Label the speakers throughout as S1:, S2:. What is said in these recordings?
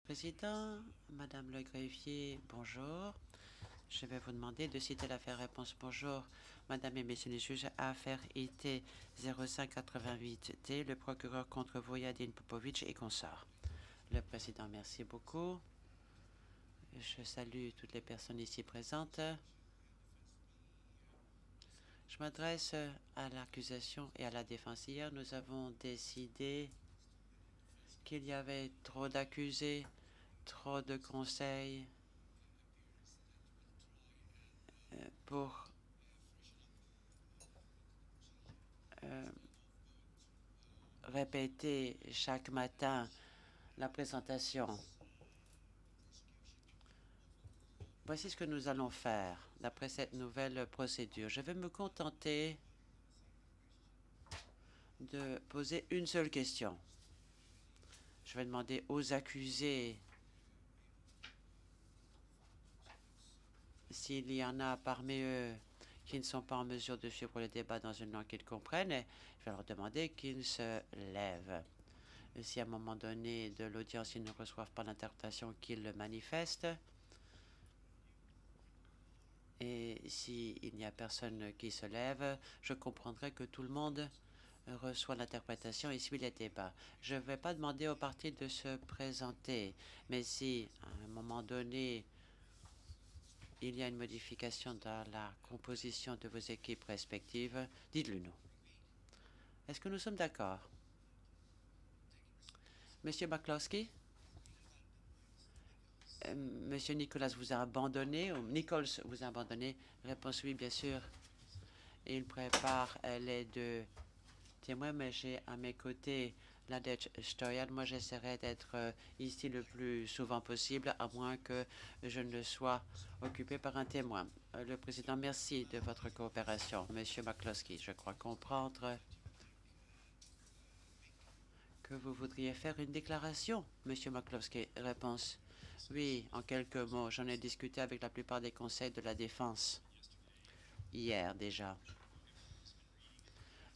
S1: Président, Madame le greffier, bonjour. Je vais vous demander de citer l'affaire-réponse. Bonjour, Madame et Messieurs les juges. Affaire IT 0588T, le procureur contre Voyadine Popovic et consorts. Le Président, merci beaucoup. Je salue toutes les personnes ici présentes. Je m'adresse à l'accusation et à la défense. Hier, nous avons décidé qu'il y avait trop d'accusés, trop de conseils pour répéter chaque matin la présentation. Voici ce que nous allons faire d'après cette nouvelle procédure. Je vais me contenter de poser une seule question. Je vais demander aux accusés s'il y en a parmi eux qui ne sont pas en mesure de suivre le débat dans une langue qu'ils comprennent. Et je vais leur demander qu'ils se lèvent. Si à un moment donné de l'audience ils ne reçoivent pas l'interprétation, qu'ils le manifestent. Et s'il n'y a personne qui se lève, je comprendrai que tout le monde reçoit l'interprétation et suit les débats. Je ne vais pas demander aux partis de se présenter, mais si à un moment donné, il y a une modification dans la composition de vos équipes respectives, dites-le nous. Est-ce que nous sommes d'accord? Monsieur McCloskey? Monsieur Nicolas vous a abandonné, ou Nichols vous a abandonné? Réponse oui, bien sûr. Il prépare les deux témoins, mais j'ai à mes côtés Nadej Stoyan. Moi, j'essaierai d'être ici le plus souvent possible, à moins que je ne sois occupé par un témoin. Le président, merci de votre coopération. Monsieur McCloskey, je crois comprendre que vous voudriez faire une déclaration. Monsieur McCloskey, réponse. Oui, en quelques mots, j'en ai discuté avec la plupart des conseils de la défense hier déjà.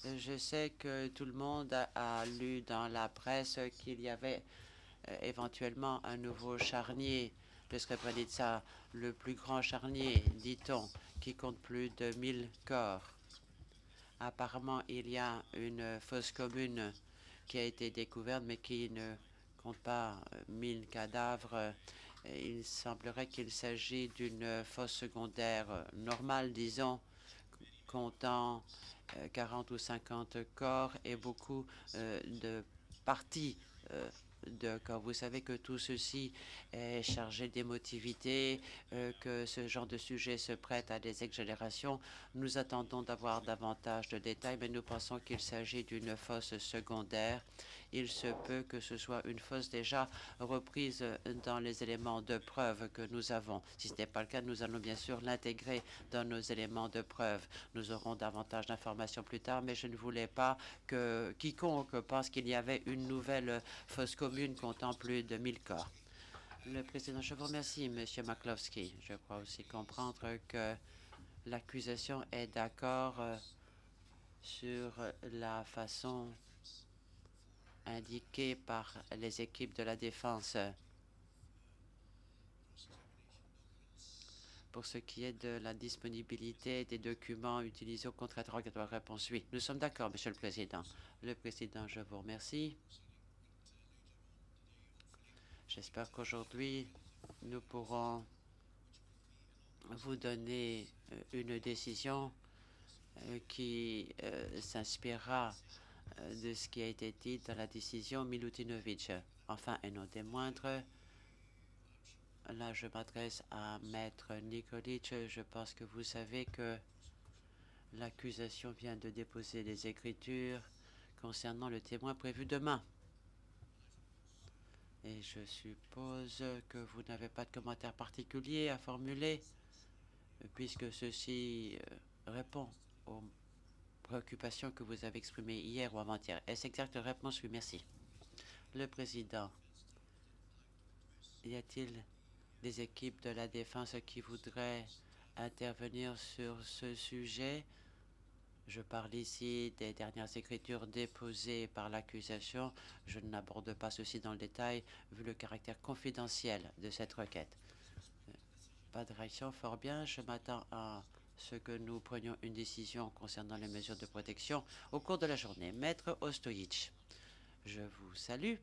S1: Je sais que tout le monde a lu dans la presse qu'il y avait éventuellement un nouveau charnier, le Srebrenica, le plus grand charnier, dit-on, qui compte plus de 1000 corps. Apparemment, il y a une fosse commune qui a été découverte, mais qui ne compte pas 1000 cadavres. Il semblerait qu'il s'agit d'une fosse secondaire normale, disons, comptant 40 ou 50 corps et beaucoup de parties de corps. Vous savez que tout ceci est chargé d'émotivité, que ce genre de sujet se prête à des exagérations. Nous attendons d'avoir davantage de détails, mais nous pensons qu'il s'agit d'une fosse secondaire. Il se peut que ce soit une fosse déjà reprise dans les éléments de preuve que nous avons. Si ce n'est pas le cas, nous allons bien sûr l'intégrer dans nos éléments de preuve. Nous aurons davantage d'informations plus tard, mais je ne voulais pas que quiconque pense qu'il y avait une nouvelle fosse commune comptant plus de 1000 corps. Le président, je vous remercie, Monsieur McCloskey. Je crois aussi comprendre que l'accusation est d'accord sur la façon indiquée par les équipes de la défense. Pour ce qui est de la disponibilité des documents utilisés au contre-interrogatoire, réponse oui. Nous sommes d'accord, Monsieur le Président. Le Président, je vous remercie. J'espère qu'aujourd'hui, nous pourrons vous donner une décision qui s'inspirera de ce qui a été dit dans la décision Milutinovic. Enfin, et non des moindres, là, je m'adresse à Maître Nikolic. Je pense que vous savez que l'accusation vient de déposer des écritures concernant le témoin prévu demain. Et je suppose que vous n'avez pas de commentaire particulier à formuler, puisque ceci répond aux préoccupations que vous avez exprimées hier ou avant-hier. Est-ce exacte réponse? Oui, merci. Le président, y a-t-il des équipes de la défense qui voudraient intervenir sur ce sujet? Je parle ici des dernières écritures déposées par l'accusation. Je n'aborde pas ceci dans le détail, vu le caractère confidentiel de cette requête. Pas de réaction, fort bien. Je m'attends à ce que nous prenions une décision concernant les mesures de protection au cours de la journée. Maître Ostojic, je vous salue.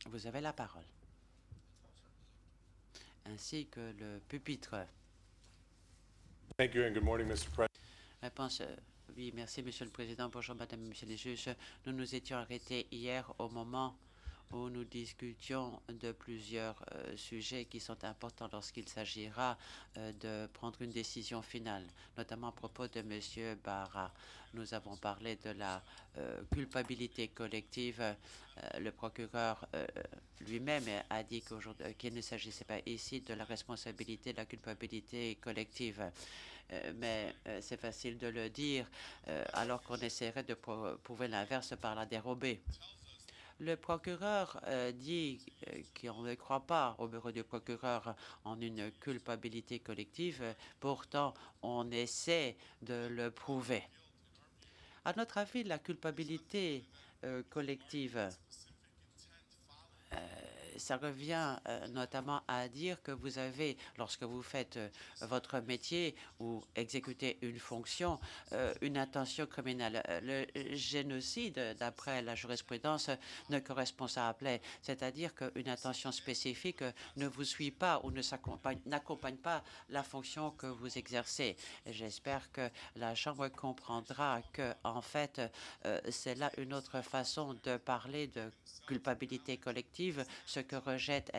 S1: Vous avez la parole. Ainsi que le pupitre.
S2: Thank you and good morning, Mr. President.
S1: Réponse. Oui, merci, Monsieur le Président. Bonjour, Madame et Monsieur les juges. Nous nous étions arrêtés hier au moment où nous discutions de plusieurs sujets qui sont importants lorsqu'il s'agira de prendre une décision finale, notamment à propos de M. Barra. Nous avons parlé de la culpabilité collective. Le procureur lui-même a dit qu'il ne s'agissait pas ici de la responsabilité de la culpabilité collective. Mais c'est facile de le dire alors qu'on essaierait de prouver l'inverse par la dérobée. Le procureur dit qu'on ne croit pas au bureau du procureur en une culpabilité collective. Pourtant, on essaie de le prouver. À notre avis, la culpabilité collective, ça revient notamment à dire que vous avez, lorsque vous faites votre métier ou exécutez une fonction, une intention criminelle. Le génocide, d'après la jurisprudence, ne correspond pas à plaie, c'est-à-dire qu'une intention spécifique ne vous suit pas ou n'accompagne pas la fonction que vous exercez. J'espère que la Chambre comprendra que, en fait, c'est là une autre façon de parler de culpabilité collective, ce que rejette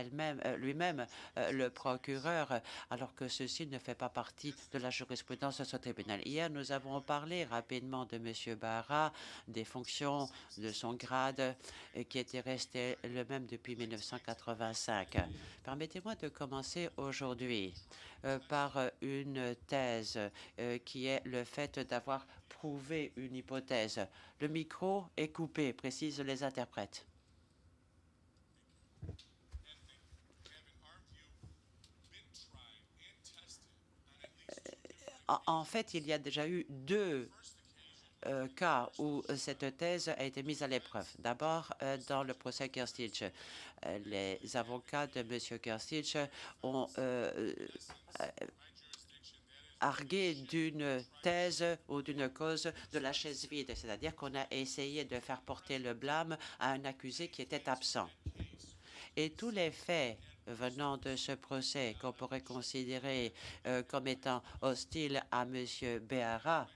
S1: lui-même le procureur, alors que ceci ne fait pas partie de la jurisprudence de ce tribunal. Hier, nous avons parlé rapidement de M. Barra, des fonctions, de son grade, qui était resté le même depuis 1985. Permettez-moi de commencer aujourd'hui par une thèse qui est le fait d'avoir prouvé une hypothèse. Le micro est coupé, précisent les interprètes. En fait, il y a déjà eu deux cas où cette thèse a été mise à l'épreuve. D'abord, dans le procès Kerstich, les avocats de M. Kerstich ont argué d'une thèse ou d'une cause de la chaise vide, c'est-à-dire qu'on a essayé de faire porter le blâme à un accusé qui était absent. Et tous les faits venant de ce procès qu'on pourrait considérer comme étant hostiles à M. Béara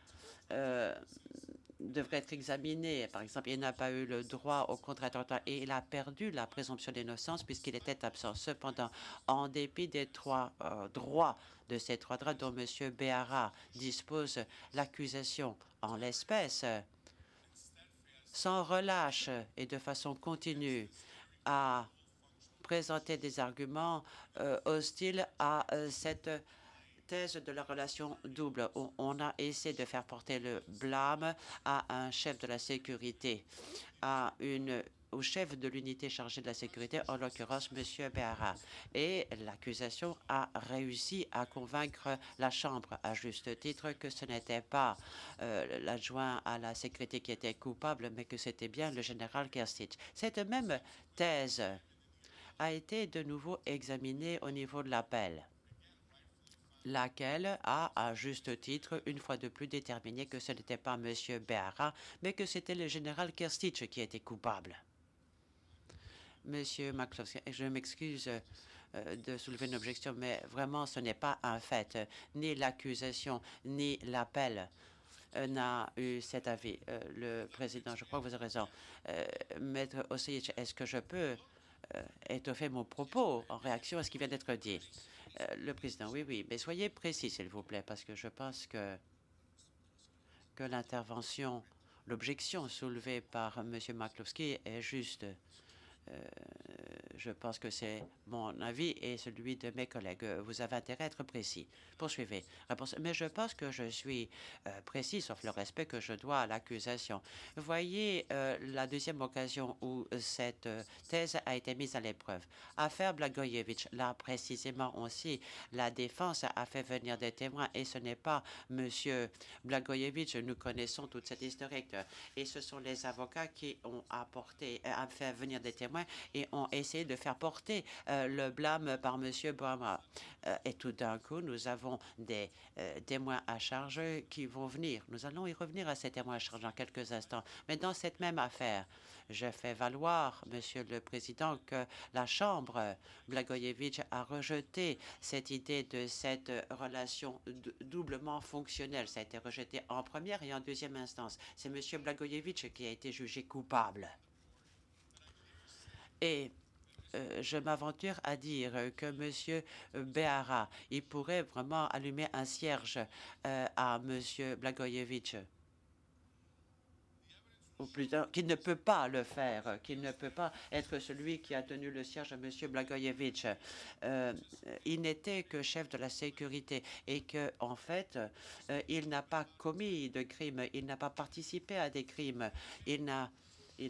S1: devrait être examiné. Par exemple, il n'a pas eu le droit au contre-attentat et il a perdu la présomption d'innocence puisqu'il était absent. Cependant, en dépit des trois droits, de ces trois droits dont M. Béara dispose, l'accusation en l'espèce, sans relâche et de façon continue, a présenté des arguments hostiles à cette thèse de la relation double, où on a essayé de faire porter le blâme à un chef de la sécurité, au chef de l'unité chargée de la sécurité, en l'occurrence M. Béara. Et l'accusation a réussi à convaincre la Chambre, à juste titre, que ce n'était pas l'adjoint à la sécurité qui était coupable, mais que c'était bien le général Kerstich. Cette même thèse a été de nouveau examinée au niveau de l'appel, laquelle a, à juste titre, une fois de plus déterminé que ce n'était pas M. Béara, mais que c'était le général Kerstich qui était coupable. Monsieur McCloskey, je m'excuse de soulever une objection, mais vraiment, ce n'est pas un fait. Ni l'accusation, ni l'appel n'a eu cet avis. Le président, je crois que vous avez raison. Maître Ostojic, est-ce que je peux étoffer mon propos en réaction à ce qui vient d'être dit? Le président, oui, oui, mais soyez précis, s'il vous plaît, parce que je pense que l'intervention, l'objection soulevée par M. McCloskey est juste. Je pense que c'est mon avis et celui de mes collègues. Vous avez intérêt à être précis. Poursuivez. Réponse. Mais je pense que je suis précis, sauf le respect que je dois à l'accusation. Voyez la deuxième occasion où cette thèse a été mise à l'épreuve. Affaire Blagojevic, là précisément aussi, la défense a fait venir des témoins et ce n'est pas Monsieur Blagojevic. Nous connaissons toute cette historique et ce sont les avocats qui ont fait venir des témoins et ont essayé de faire porter le blâme par M. Brahma. Et tout d'un coup, nous avons des témoins à charge qui vont venir. Nous allons y revenir à ces témoins à charge dans quelques instants. Mais dans cette même affaire, je fais valoir, Monsieur le Président, que la Chambre Blagojevic a rejeté cette idée de cette relation doublement fonctionnelle. Ça a été rejeté en première et en deuxième instance. C'est Monsieur Blagojevic qui a été jugé coupable. Et je m'aventure à dire que M. Behara, il pourrait vraiment allumer un cierge à M. Blagojevic. Ou plutôt, qu'il ne peut pas le faire, qu'il ne peut pas être celui qui a tenu le cierge à M. Blagojevic. Il n'était que chef de la sécurité et que, en fait, il n'a pas commis de crime, il n'a pas participé à des crimes, il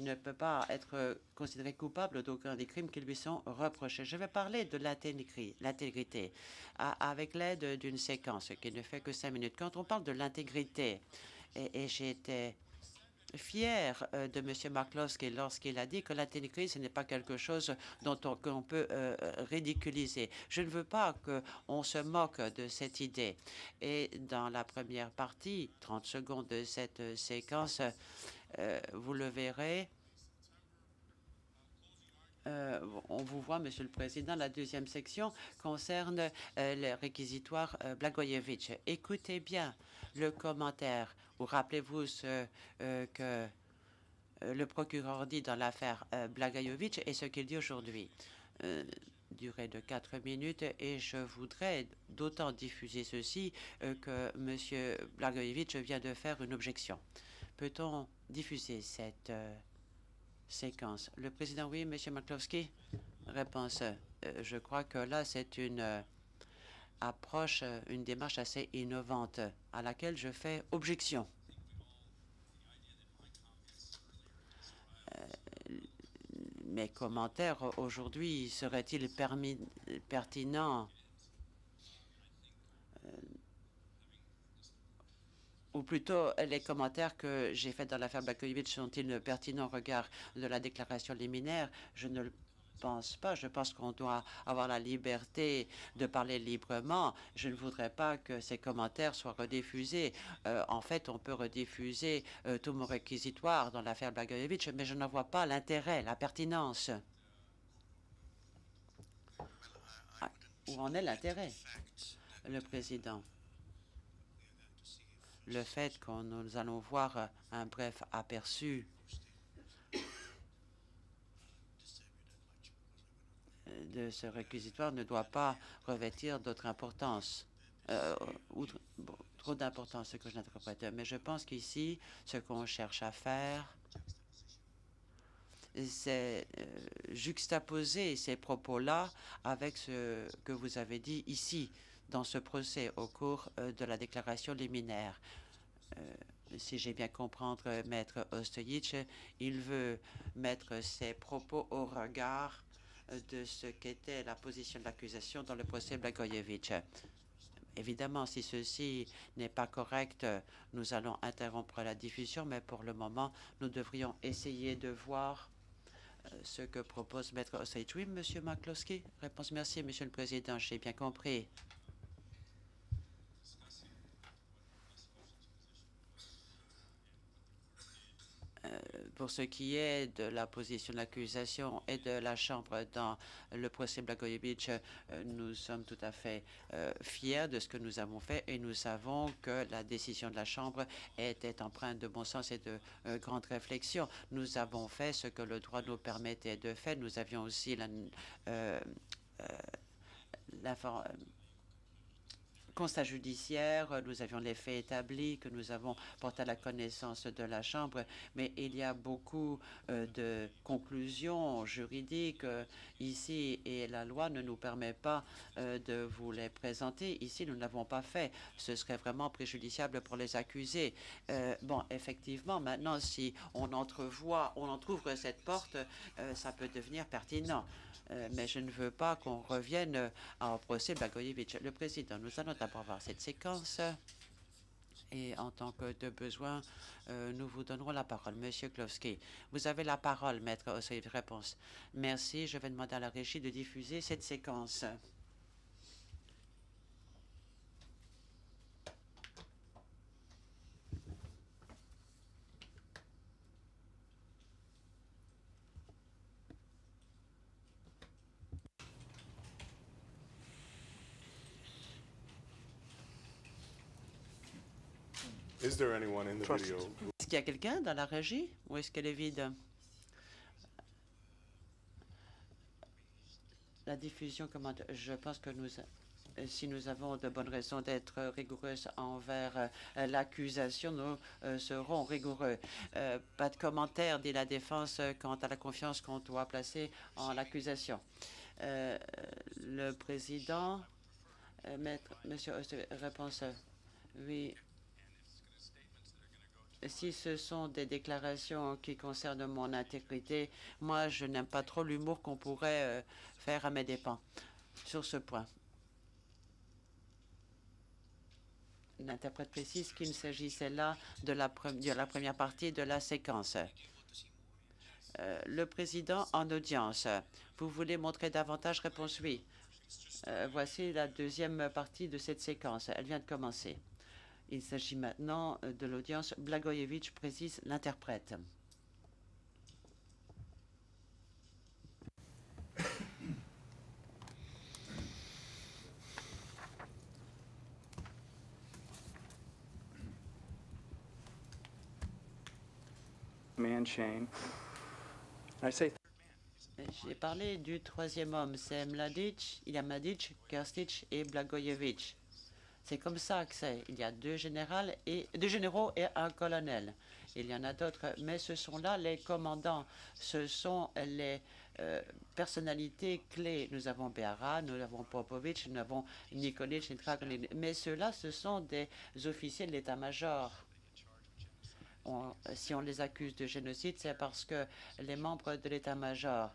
S1: ne peut pas être considéré coupable d'aucun des crimes qui lui sont reprochés. Je vais parler de l'intégrité avec l'aide d'une séquence qui ne fait que 5 minutes. Quand on parle de l'intégrité, et j'étais fier de M. McCloskey lorsqu'il a dit que l'intégrité, ce n'est pas quelque chose qu'on peut ridiculiser. Je ne veux pas qu'on se moque de cette idée. Et dans la première partie, 30 secondes de cette séquence, vous le verrez. On vous voit, Monsieur le Président. La deuxième section concerne le réquisitoire Blagojevic. Écoutez bien le commentaire ou rappelez-vous ce que le procureur dit dans l'affaire Blagojevic et ce qu'il dit aujourd'hui. Durée de 4 minutes et je voudrais d'autant diffuser ceci que M. Blagojevic vient de faire une objection. Peut-on diffuser cette séquence? Le président, oui, M. McCloskey. Réponse. Je crois que là, c'est une approche, une démarche assez innovante à laquelle je fais objection. Mes commentaires aujourd'hui seraient-ils pertinents ou plutôt les commentaires que j'ai faits dans l'affaire Blagojevic sont-ils pertinents au regard de la déclaration liminaire? Je ne le pense pas. Je pense qu'on doit avoir la liberté de parler librement. Je ne voudrais pas que ces commentaires soient rediffusés. En fait, on peut rediffuser tout mon réquisitoire dans l'affaire Blagojevic, mais je n'en vois pas l'intérêt, la pertinence. Où en est l'intérêt? Le président. Le fait que nous allons voir un bref aperçu de ce réquisitoire ne doit pas revêtir d'autre importance, trop d'importance, ce que je l'interprète. Mais je pense qu'ici, ce qu'on cherche à faire, c'est juxtaposer ces propos-là avec ce que vous avez dit ici, dans ce procès, au cours de la déclaration liminaire. Si j'ai bien compris, Maître Ostojic, il veut mettre ses propos au regard de ce qu'était la position de l'accusation dans le procès Blagojevic. Évidemment, si ceci n'est pas correct, nous allons interrompre la diffusion, mais pour le moment, nous devrions essayer de voir ce que propose Maître Ostojic. Oui, Monsieur McCloskey. Réponse. Merci, Monsieur le Président. J'ai bien compris. Pour ce qui est de la position de l'accusation et de la Chambre dans le procès Blagojevic, nous sommes tout à fait fiers de ce que nous avons fait et nous savons que la décision de la Chambre était empreinte de bon sens et de grande réflexion. Nous avons fait ce que le droit nous permettait de faire. Nous avions aussi constat judiciaire, nous avions les faits établis que nous avons portés à la connaissance de la Chambre, mais il y a beaucoup de conclusions juridiques ici et la loi ne nous permet pas de vous les présenter. Ici, nous ne l'avons pas fait. Ce serait vraiment préjudiciable pour les accusés. Bon, effectivement, maintenant, si on entrouvre cette porte, ça peut devenir pertinent. Mais je ne veux pas qu'on revienne au procès Blagojevich. Le Président, nous allons d'abord voir cette séquence. Et en tant que de besoin, nous vous donnerons la parole. Monsieur Klowski, vous avez la parole, maître Ossoy de réponse. Merci. Je vais demander à la régie de diffuser cette séquence.
S2: Is there anyone in the video?
S1: Est-ce qu'il y a quelqu'un dans la régie ou est-ce qu'elle est vide? La diffusion commande. Je pense que si nous avons de bonnes raisons d'être rigoureuses envers l'accusation, nous serons rigoureux. Pas de commentaire dit la défense quant à la confiance qu'on doit placer en l'accusation. Le président, monsieur Oster, réponse. Oui. Si ce sont des déclarations qui concernent mon intégrité, moi, je n'aime pas trop l'humour qu'on pourrait faire à mes dépens sur ce point. L'interprète précise qu'il s'agissait là de la première partie de la séquence. Le président en audience. Vous voulez montrer davantage? Réponse oui. Voici la deuxième partie de cette séquence. Elle vient de commencer. Il s'agit maintenant de l'audience. Blagojevich, précise l'interprète. J'ai parlé du troisième homme. C'est Mladic, il y a Mladic, Krstić et Blagojevich. C'est comme ça que c'est. Il y a deux généraux et un colonel. Il y en a d'autres, mais ce sont là les commandants. Ce sont les personnalités clés. Nous avons Beara, nous avons Popovic, nous avons Nikolic, mais ceux-là, ce sont des officiers de l'état-major. Si on les accuse de génocide, c'est parce que les membres de l'état-major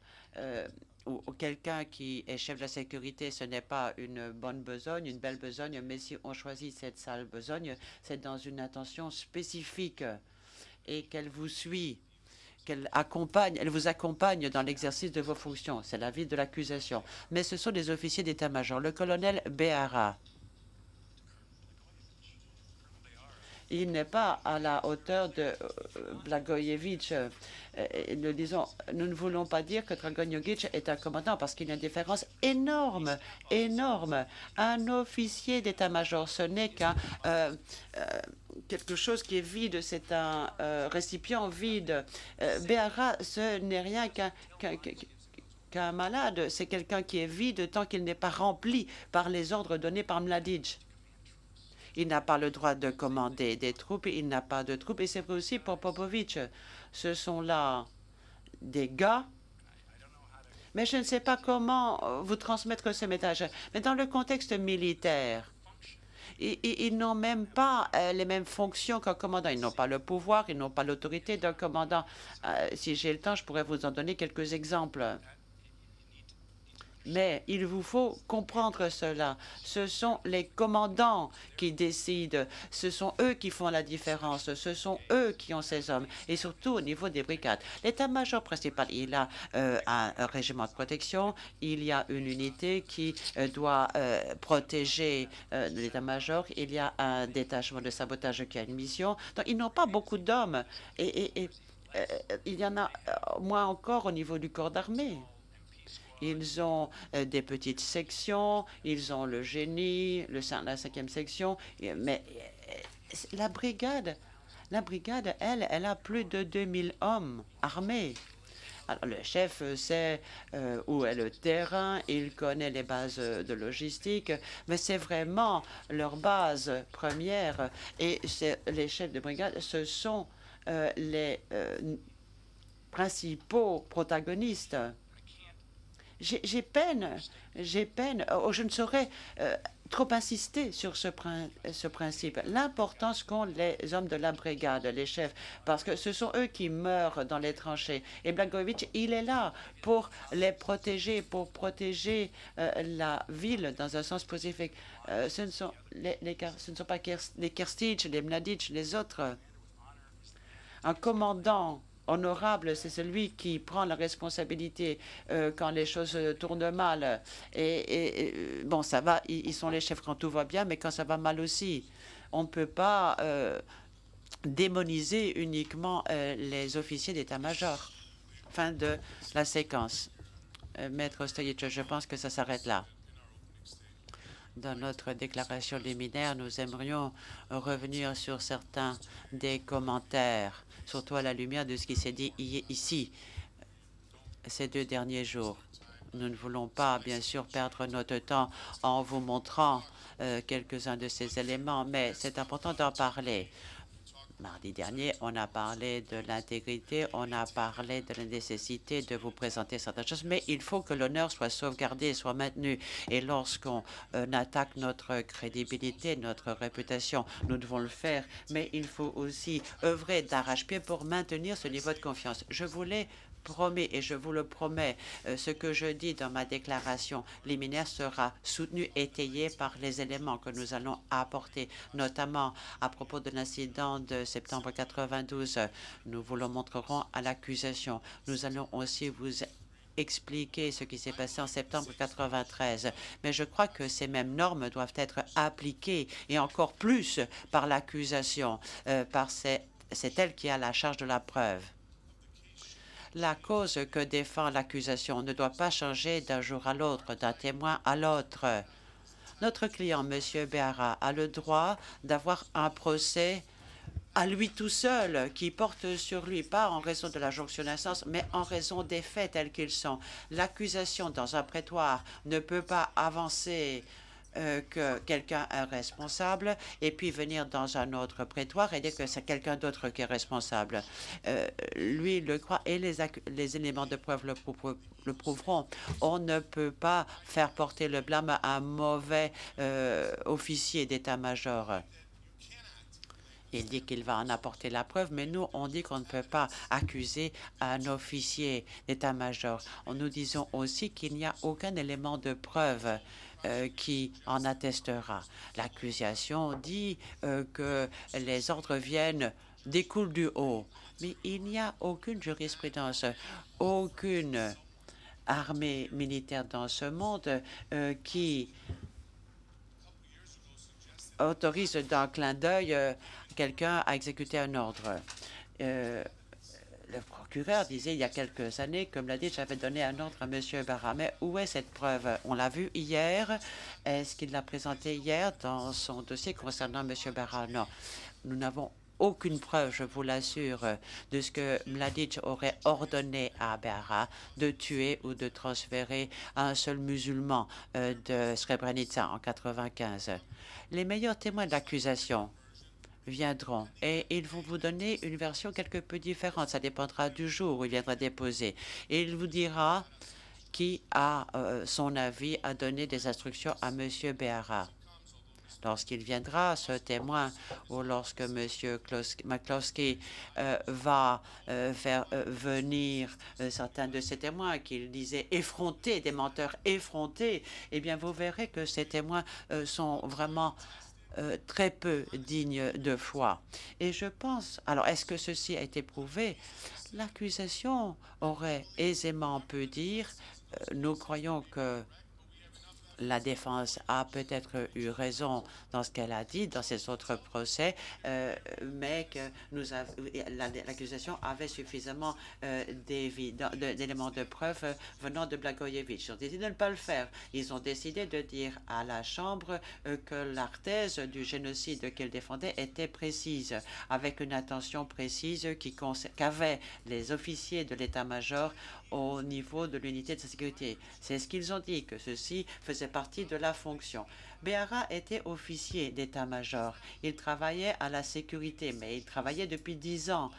S1: ou quelqu'un qui est chef de la sécurité, ce n'est pas une bonne besogne, une belle besogne, mais si on choisit cette sale besogne, c'est dans une intention spécifique et qu'elle vous suit, elle vous accompagne dans l'exercice de vos fonctions. C'est l'avis de l'accusation. Mais ce sont des officiers d'état-major. Le colonel Beara, il n'est pas à la hauteur de Blagojevich. Nous ne voulons pas dire que Dragojevich est un commandant parce qu'il y a une différence énorme, énorme. Un officier d'état-major, ce n'est qu'un quelque chose qui est vide, c'est un récipient vide. Beara, ce n'est rien qu'un malade, c'est quelqu'un qui est vide tant qu'il n'est pas rempli par les ordres donnés par Mladic. Il n'a pas le droit de commander des troupes, il n'a pas de troupes. Et c'est vrai aussi pour Popovic. Ce sont là des gars. Mais je ne sais pas comment vous transmettre ce message. Mais dans le contexte militaire, ils n'ont même pas les mêmes fonctions qu'un commandant. Ils n'ont pas le pouvoir, ils n'ont pas l'autorité d'un commandant. Si j'ai le temps, je pourrais vous en donner quelques exemples. Mais il vous faut comprendre cela. Ce sont les commandants qui décident. Ce sont eux qui font la différence. Ce sont eux qui ont ces hommes. Et surtout au niveau des brigades. L'état-major principal, il a un régiment de protection. Il y a une unité qui doit protéger l'état-major. Il y a un détachement de sabotage qui a une mission. Donc, ils n'ont pas beaucoup d'hommes. Et il y en a moins encore au niveau du corps d'armée. Ils ont des petites sections, ils ont le génie, la 5e section, mais la brigade, elle a plus de 2000 hommes armés. Alors, le chef sait où est le terrain, il connaît les bases de logistique, mais c'est vraiment leur base première. Et les chefs de brigade, ce sont les principaux protagonistes. J'ai peine, je ne saurais trop insister sur ce principe. L'importance qu'ont les hommes de la brigade, les chefs, parce que ce sont eux qui meurent dans les tranchées. Et Blagojevic, il est là pour les protéger, pour protéger la ville dans un sens positif. Ce ne sont pas les Kerstich, les Mladic, les autres. Un commandant honorable, c'est celui qui prend la responsabilité quand les choses tournent mal. Bon, ça va, ils sont les chefs quand tout va bien, mais quand ça va mal aussi. On ne peut pas démoniser uniquement les officiers d'état-major. Fin de la séquence. Maître Stojic, je pense que ça s'arrête là. Dans notre déclaration liminaire, nous aimerions revenir sur certains des commentaires, surtout à la lumière de ce qui s'est dit ici ces 2 derniers jours. Nous ne voulons pas, bien sûr, perdre notre temps en vous montrant quelques-uns de ces éléments, mais c'est important d'en parler. Mardi dernier, on a parlé de l'intégrité, on a parlé de la nécessité de vous présenter certaines choses, mais il faut que l'honneur soit sauvegardé, soit maintenu. Et lorsqu'on attaque notre crédibilité, notre réputation, nous devons le faire, mais il faut aussi œuvrer d'arrache-pied pour maintenir ce niveau de confiance. Je voulais promets et je vous le promets, ce que je dis dans ma déclaration liminaire sera soutenu, étayé par les éléments que nous allons apporter, notamment à propos de l'incident de septembre 92. Nous vous le montrerons à l'accusation. Nous allons aussi vous expliquer ce qui s'est passé en septembre 93. Mais je crois que ces mêmes normes doivent être appliquées et encore plus par l'accusation, c'est elle qui a la charge de la preuve. La cause que défend l'accusation ne doit pas changer d'un jour à l'autre, d'un témoin à l'autre. Notre client, M. Béara, a le droit d'avoir un procès à lui tout seul, qui porte sur lui, pas en raison de la jonction d'instance, mais en raison des faits tels qu'ils sont. L'accusation dans un prétoire ne peut pas avancer que quelqu'un est responsable et puis venir dans un autre prétoire et dire que c'est quelqu'un d'autre qui est responsable. Lui il le croit et les éléments de preuve le prouveront. On ne peut pas faire porter le blâme à un mauvais officier d'état-major. Il dit qu'il va en apporter la preuve, mais nous, on dit qu'on ne peut pas accuser un officier d'état-major. Nous disons aussi qu'il n'y a aucun élément de preuve qui en attestera. L'accusation dit que les ordres découlent du haut, mais il n'y a aucune jurisprudence, aucune armée militaire dans ce monde qui autorise d'un clin d'œil quelqu'un à exécuter un ordre. Le procureur disait il y a quelques années, comme l'a dit, j'avais donné un ordre à M. Barra. Mais où est cette preuve? On l'a vu hier. Est-ce qu'il l'a présenté hier dans son dossier concernant M. Barra? Non. Nous n'avons aucune preuve, je vous l'assure, de ce que Mladic aurait ordonné à Béara de tuer ou de transférer un seul musulman de Srebrenica en 1995. Les meilleurs témoins de l'accusation viendront et ils vont vous donner une version quelque peu différente. Ça dépendra du jour où il viendra déposer. Et il vous dira qui a son avis à donner des instructions à M. Béara. Lorsqu'il viendra, ce témoin, ou lorsque M. McCloskey va faire venir certains de ces témoins qu'il disait effrontés, des menteurs effrontés, eh bien, vous verrez que ces témoins sont vraiment très peu dignes de foi. Et je pense, alors est-ce que ceci a été prouvé? L'accusation aurait aisément pu dire, nous croyons que la défense a peut-être eu raison dans ce qu'elle a dit dans ses autres procès, mais que l'accusation avait suffisamment d'éléments de preuve venant de Blagojevic. Ils ont décidé de ne pas le faire. Ils ont décidé de dire à la Chambre que la thèse du génocide qu'ils défendaient était précise, avec une intention précise qu'avaient les officiers de l'état-major au niveau de l'unité de sécurité. C'est ce qu'ils ont dit, que ceci faisait partie de la fonction. Béara était officier d'état-major. Il travaillait à la sécurité, mais il travaillait depuis 10 ans,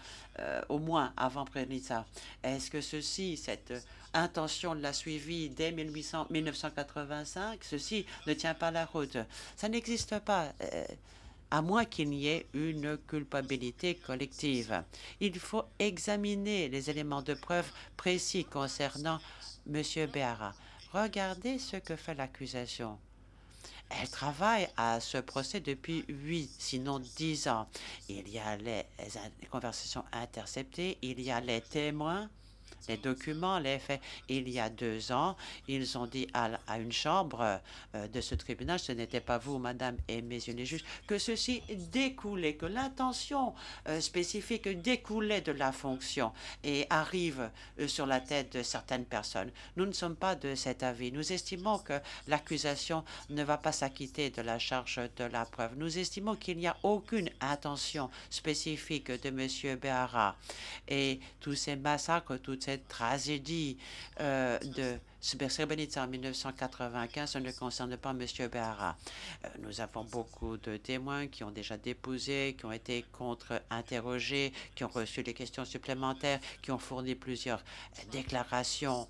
S1: au moins, avant Srebrenica. Est-ce que cette intention l'a suivi dès 1985? Ceci ne tient pas la route. Ça n'existe pas. À moins qu'il n'y ait une culpabilité collective. Il faut examiner les éléments de preuve précis concernant M. Béara. Regardez ce que fait l'accusation. Elle travaille à ce procès depuis 8, sinon 10 ans. Il y a les conversations interceptées, il y a les témoins, les documents, les faits. Il y a 2 ans, ils ont dit à une chambre de ce tribunal, ce n'était pas vous, madame et messieurs les juges, que ceci découlait, que l'intention spécifique découlait de la fonction et arrive sur la tête de certaines personnes. Nous ne sommes pas de cet avis. Nous estimons que l'accusation ne va pas s'acquitter de la charge de la preuve. Nous estimons qu'il n'y a aucune intention spécifique de M. Béara. Et tous ces massacres, toutes ces tragédies de Srebrenica en 1995, ne concerne pas M. Béara. Nous avons beaucoup de témoins qui ont déjà déposé, qui ont été contre-interrogés, qui ont reçu des questions supplémentaires, qui ont fourni plusieurs déclarations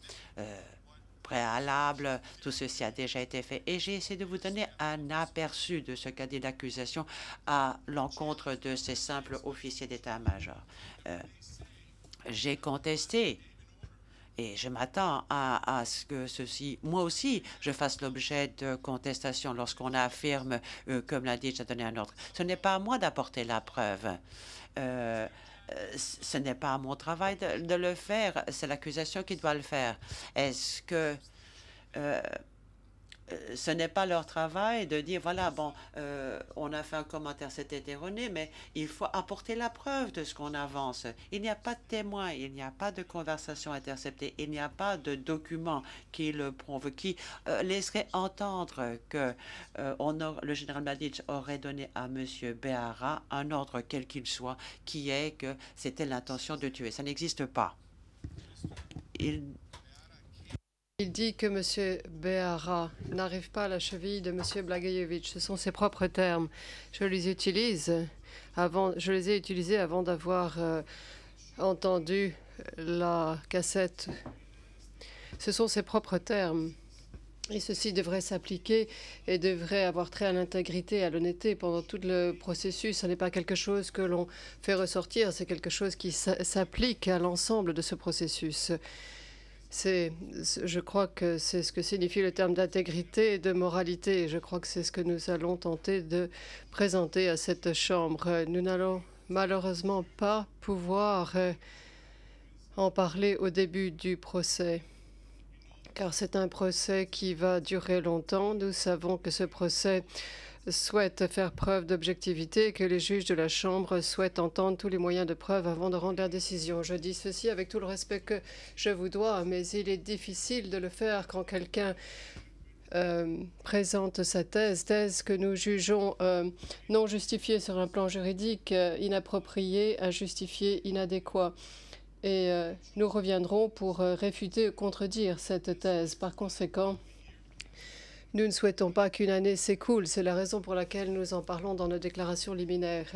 S1: préalables. Tout ceci a déjà été fait. Et j'ai essayé de vous donner un aperçu de ce qu'a dit l'accusation à l'encontre de ces simples officiers d'état-major. J'ai contesté et je m'attends à ce que ceci, moi aussi, je fasse l'objet de contestation lorsqu'on affirme, comme l'a dit, j'ai donné un ordre. Ce n'est pas à moi d'apporter la preuve. Ce n'est pas à mon travail de le faire. C'est l'accusation qui doit le faire. Est-ce que ce n'est pas leur travail de dire, voilà, bon, on a fait un commentaire, c'était erroné, mais il faut apporter la preuve de ce qu'on avance. Il n'y a pas de témoin, il n'y a pas de conversation interceptée, il n'y a pas de document qui le prouve, qui laisserait entendre que le général Mladic aurait donné à M. Béara un ordre quel qu'il soit, qui est que c'était l'intention de tuer. Ça n'existe pas.
S3: Il dit que M. Béara n'arrive pas à la cheville de M. Blagojevic. Ce sont ses propres termes. Je les ai utilisés avant d'avoir entendu la cassette. Ce sont ses propres termes. Et ceci devrait s'appliquer et devrait avoir trait à l'intégrité et à l'honnêteté pendant tout le processus. Ce n'est pas quelque chose que l'on fait ressortir, c'est quelque chose qui s'applique à l'ensemble de ce processus. Je crois que c'est ce que signifie le terme d'intégrité et de moralité. Je crois que c'est ce que nous allons tenter de présenter à cette Chambre. Nous n'allons malheureusement pas pouvoir en parler au début du procès, car c'est un procès qui va durer longtemps. Nous savons que ce procès souhaite faire preuve d'objectivité et que les juges de la Chambre souhaitent entendre tous les moyens de preuve avant de rendre leur décision. Je dis ceci avec tout le respect que je vous dois, mais il est difficile de le faire quand quelqu'un présente sa thèse que nous jugeons non justifiée sur un plan juridique, inappropriée, injustifiée, inadéquat. Et nous reviendrons pour réfuter ou contredire cette thèse. Par conséquent, nous ne souhaitons pas qu'une année s'écoule. C'est la raison pour laquelle nous en parlons dans nos déclarations liminaires.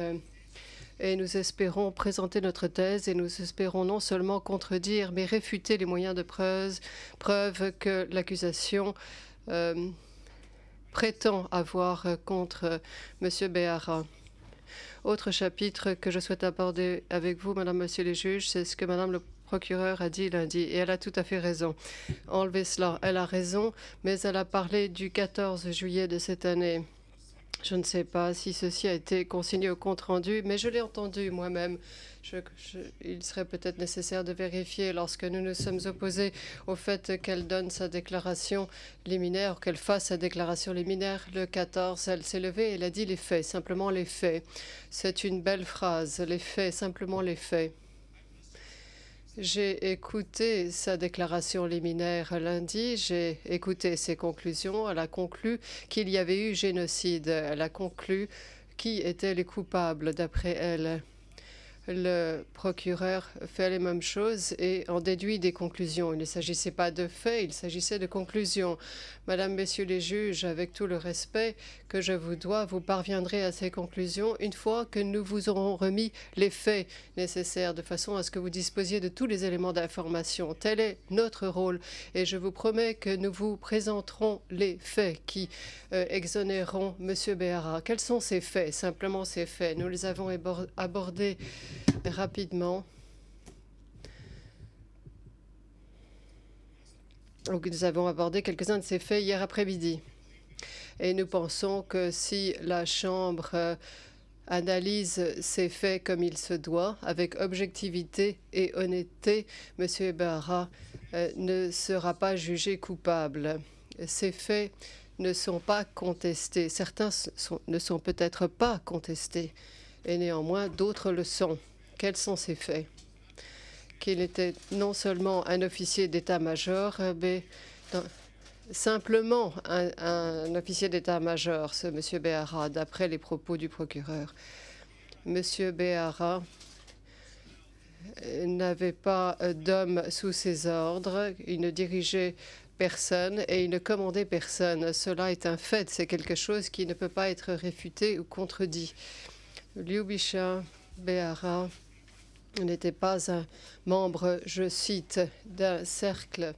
S3: Et nous espérons présenter notre thèse et nous espérons non seulement contredire, mais réfuter les moyens de preuve que l'accusation prétend avoir contre M. Béara. Autre chapitre que je souhaite aborder avec vous, Madame, Monsieur les juges, c'est ce que Madame le procureur a dit lundi, et elle a tout à fait raison. Enlevez cela. Elle a raison, mais elle a parlé du 14 juillet de cette année. Je ne sais pas si ceci a été consigné au compte-rendu, mais je l'ai entendu moi-même. Il serait peut-être nécessaire de vérifier lorsque nous nous sommes opposés au fait qu'elle donne sa déclaration liminaire, qu'elle fasse sa déclaration liminaire. Le 14, elle s'est levée et elle a dit les faits, simplement les faits. C'est une belle phrase, les faits, simplement les faits. J'ai écouté sa déclaration liminaire lundi, j'ai écouté ses conclusions. Elle a conclu qu'il y avait eu génocide. Elle a conclu qui étaient les coupables d'après elle. le procureur fait les mêmes choses et en déduit des conclusions. Il ne s'agissait pas de faits, il s'agissait de conclusions. Madame, Messieurs les juges, avec tout le respect que je vous dois, vous parviendrez à ces conclusions une fois que nous vous aurons remis les faits nécessaires, de façon à ce que vous disposiez de tous les éléments d'information. Tel est notre rôle et je vous promets que nous vous présenterons les faits qui exonéreront M. Béhara. Quels sont ces faits? Simplement ces faits. Nous les avons abordés rapidement. Donc, nous avons abordé quelques-uns de ces faits hier après-midi. Et nous pensons que si la Chambre analyse ces faits comme il se doit, avec objectivité et honnêteté, M. Béhara ne sera pas jugé coupable. Ces faits ne sont pas contestés. Certains ne sont peut-être pas contestés, et néanmoins d'autres le sont. Quels sont ces faits? Qu'il était non seulement un officier d'état-major, mais simplement un officier d'état-major, ce M. Béhara, d'après les propos du procureur. M. Béhara n'avait pas d'homme sous ses ordres, il ne dirigeait personne et il ne commandait personne. Cela est un fait, c'est quelque chose qui ne peut pas être réfuté ou contredit. Lyubisha Béhara n'était pas un membre, je cite, d'un cercle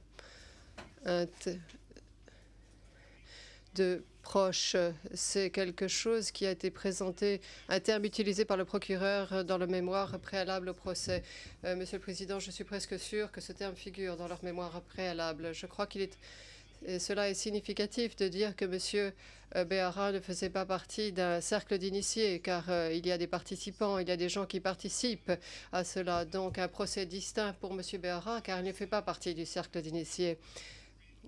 S3: de proches. C'est quelque chose qui a été présenté, un terme utilisé par le procureur dans le mémoire préalable au procès. Monsieur le Président, je suis presque sûr que ce terme figure dans leur mémoire préalable. Je crois qu'il est... Cela est significatif de dire que M. Béhara ne faisait pas partie d'un cercle d'initiés, car il y a des participants, il y a des gens qui participent à cela. Donc un procès distinct pour M. Béhara, car il ne fait pas partie du cercle d'initiés.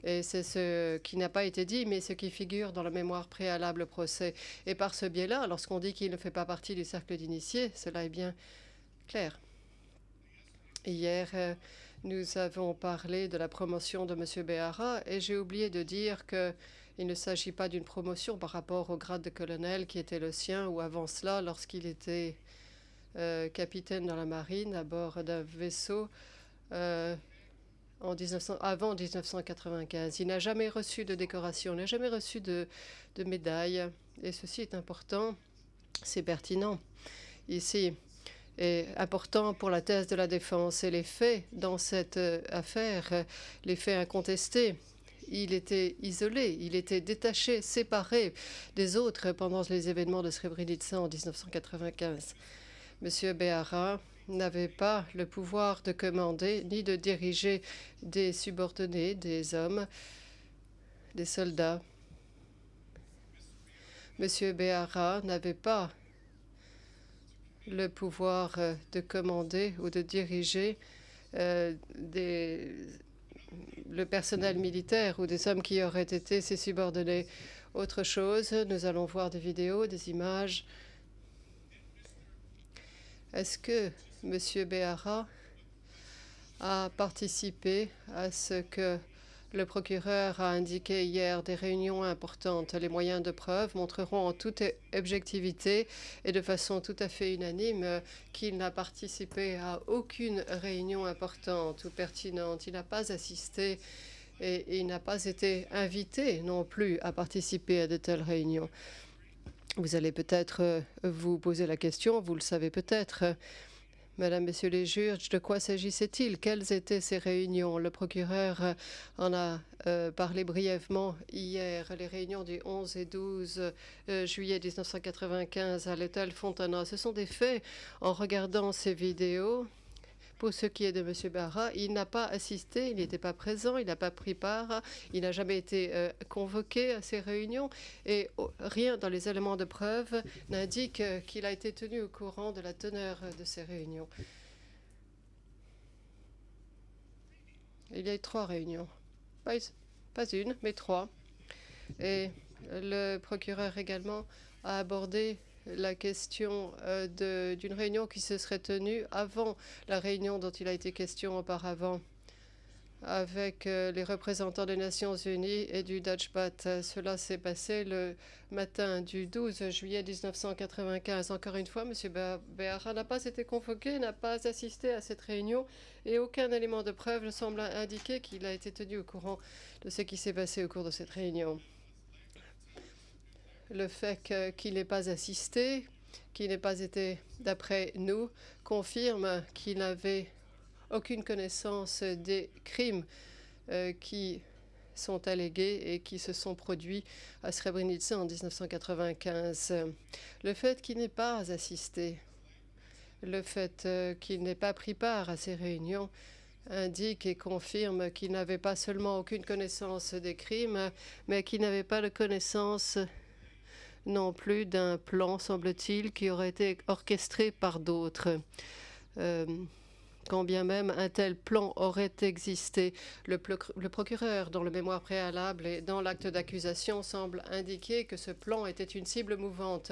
S3: Et c'est ce qui n'a pas été dit, mais ce qui figure dans la mémoire préalable au procès. Et par ce biais-là, lorsqu'on dit qu'il ne fait pas partie du cercle d'initiés, cela est bien clair. Hier, nous avons parlé de la promotion de M. Béhara et j'ai oublié de dire qu'il ne s'agit pas d'une promotion par rapport au grade de colonel qui était le sien ou avant cela, lorsqu'il était capitaine dans la marine à bord d'un vaisseau avant 1995. Il n'a jamais reçu de décoration, il n'a jamais reçu de médaille. Et ceci est important, c'est pertinent ici. Et important pour la thèse de la défense. Et les faits dans cette affaire, les faits incontestés, il était isolé, il était détaché, séparé des autres pendant les événements de Srebrenica en 1995. M. Béhara n'avait pas le pouvoir de commander ni de diriger des subordonnés, des hommes, des soldats. M. Béhara n'avait pas le pouvoir de commander ou de diriger le personnel militaire ou des hommes qui auraient été ses subordonnés. Autre chose, nous allons voir des vidéos, des images. Est-ce que M. Béhara a participé à ce que le procureur a indiqué hier, des réunions importantes? Les moyens de preuve montreront en toute objectivité et de façon tout à fait unanime qu'il n'a participé à aucune réunion importante ou pertinente. Il n'a pas assisté et il n'a pas été invité non plus à participer à de telles réunions. Vous allez peut-être vous poser la question, vous le savez peut-être. Mesdames, Messieurs les juges, de quoi s'agissait-il? Quelles étaient ces réunions? Le procureur en a parlé brièvement hier. Les réunions du 11 et 12 juillet 1995 à l'hôtel Fontana. Ce sont des faits. En regardant ces vidéos, pour ce qui est de M. Béhara, il n'a pas assisté, il n'était pas présent, il n'a pas pris part, il n'a jamais été convoqué à ces réunions et rien dans les éléments de preuve n'indique qu'il a été tenu au courant de la teneur de ces réunions. Il y a eu 3 réunions, pas une, mais 3. Et le procureur également a abordé la question d'une réunion qui se serait tenue avant la réunion dont il a été question auparavant, avec les représentants des Nations Unies et du Dutchbat. Cela s'est passé le matin du 12 juillet 1995. Encore une fois, M. Beara n'a pas été convoqué, n'a pas assisté à cette réunion et aucun élément de preuve ne semble indiquer qu'il a été tenu au courant de ce qui s'est passé au cours de cette réunion. Le fait qu'il n'ait pas assisté, qu'il n'ait pas été, d'après nous, confirme qu'il n'avait aucune connaissance des crimes qui sont allégués et qui se sont produits à Srebrenica en 1995. Le fait qu'il n'ait pas assisté, le fait qu'il n'ait pas pris part à ces réunions indique et confirme qu'il n'avait pas seulement aucune connaissance des crimes, mais qu'il n'avait pas de connaissance non plus d'un plan, semble-t-il, qui aurait été orchestré par d'autres. Quand bien même un tel plan aurait existé, le procureur, dans le mémoire préalable et dans l'acte d'accusation, semble indiquer que ce plan était une cible mouvante.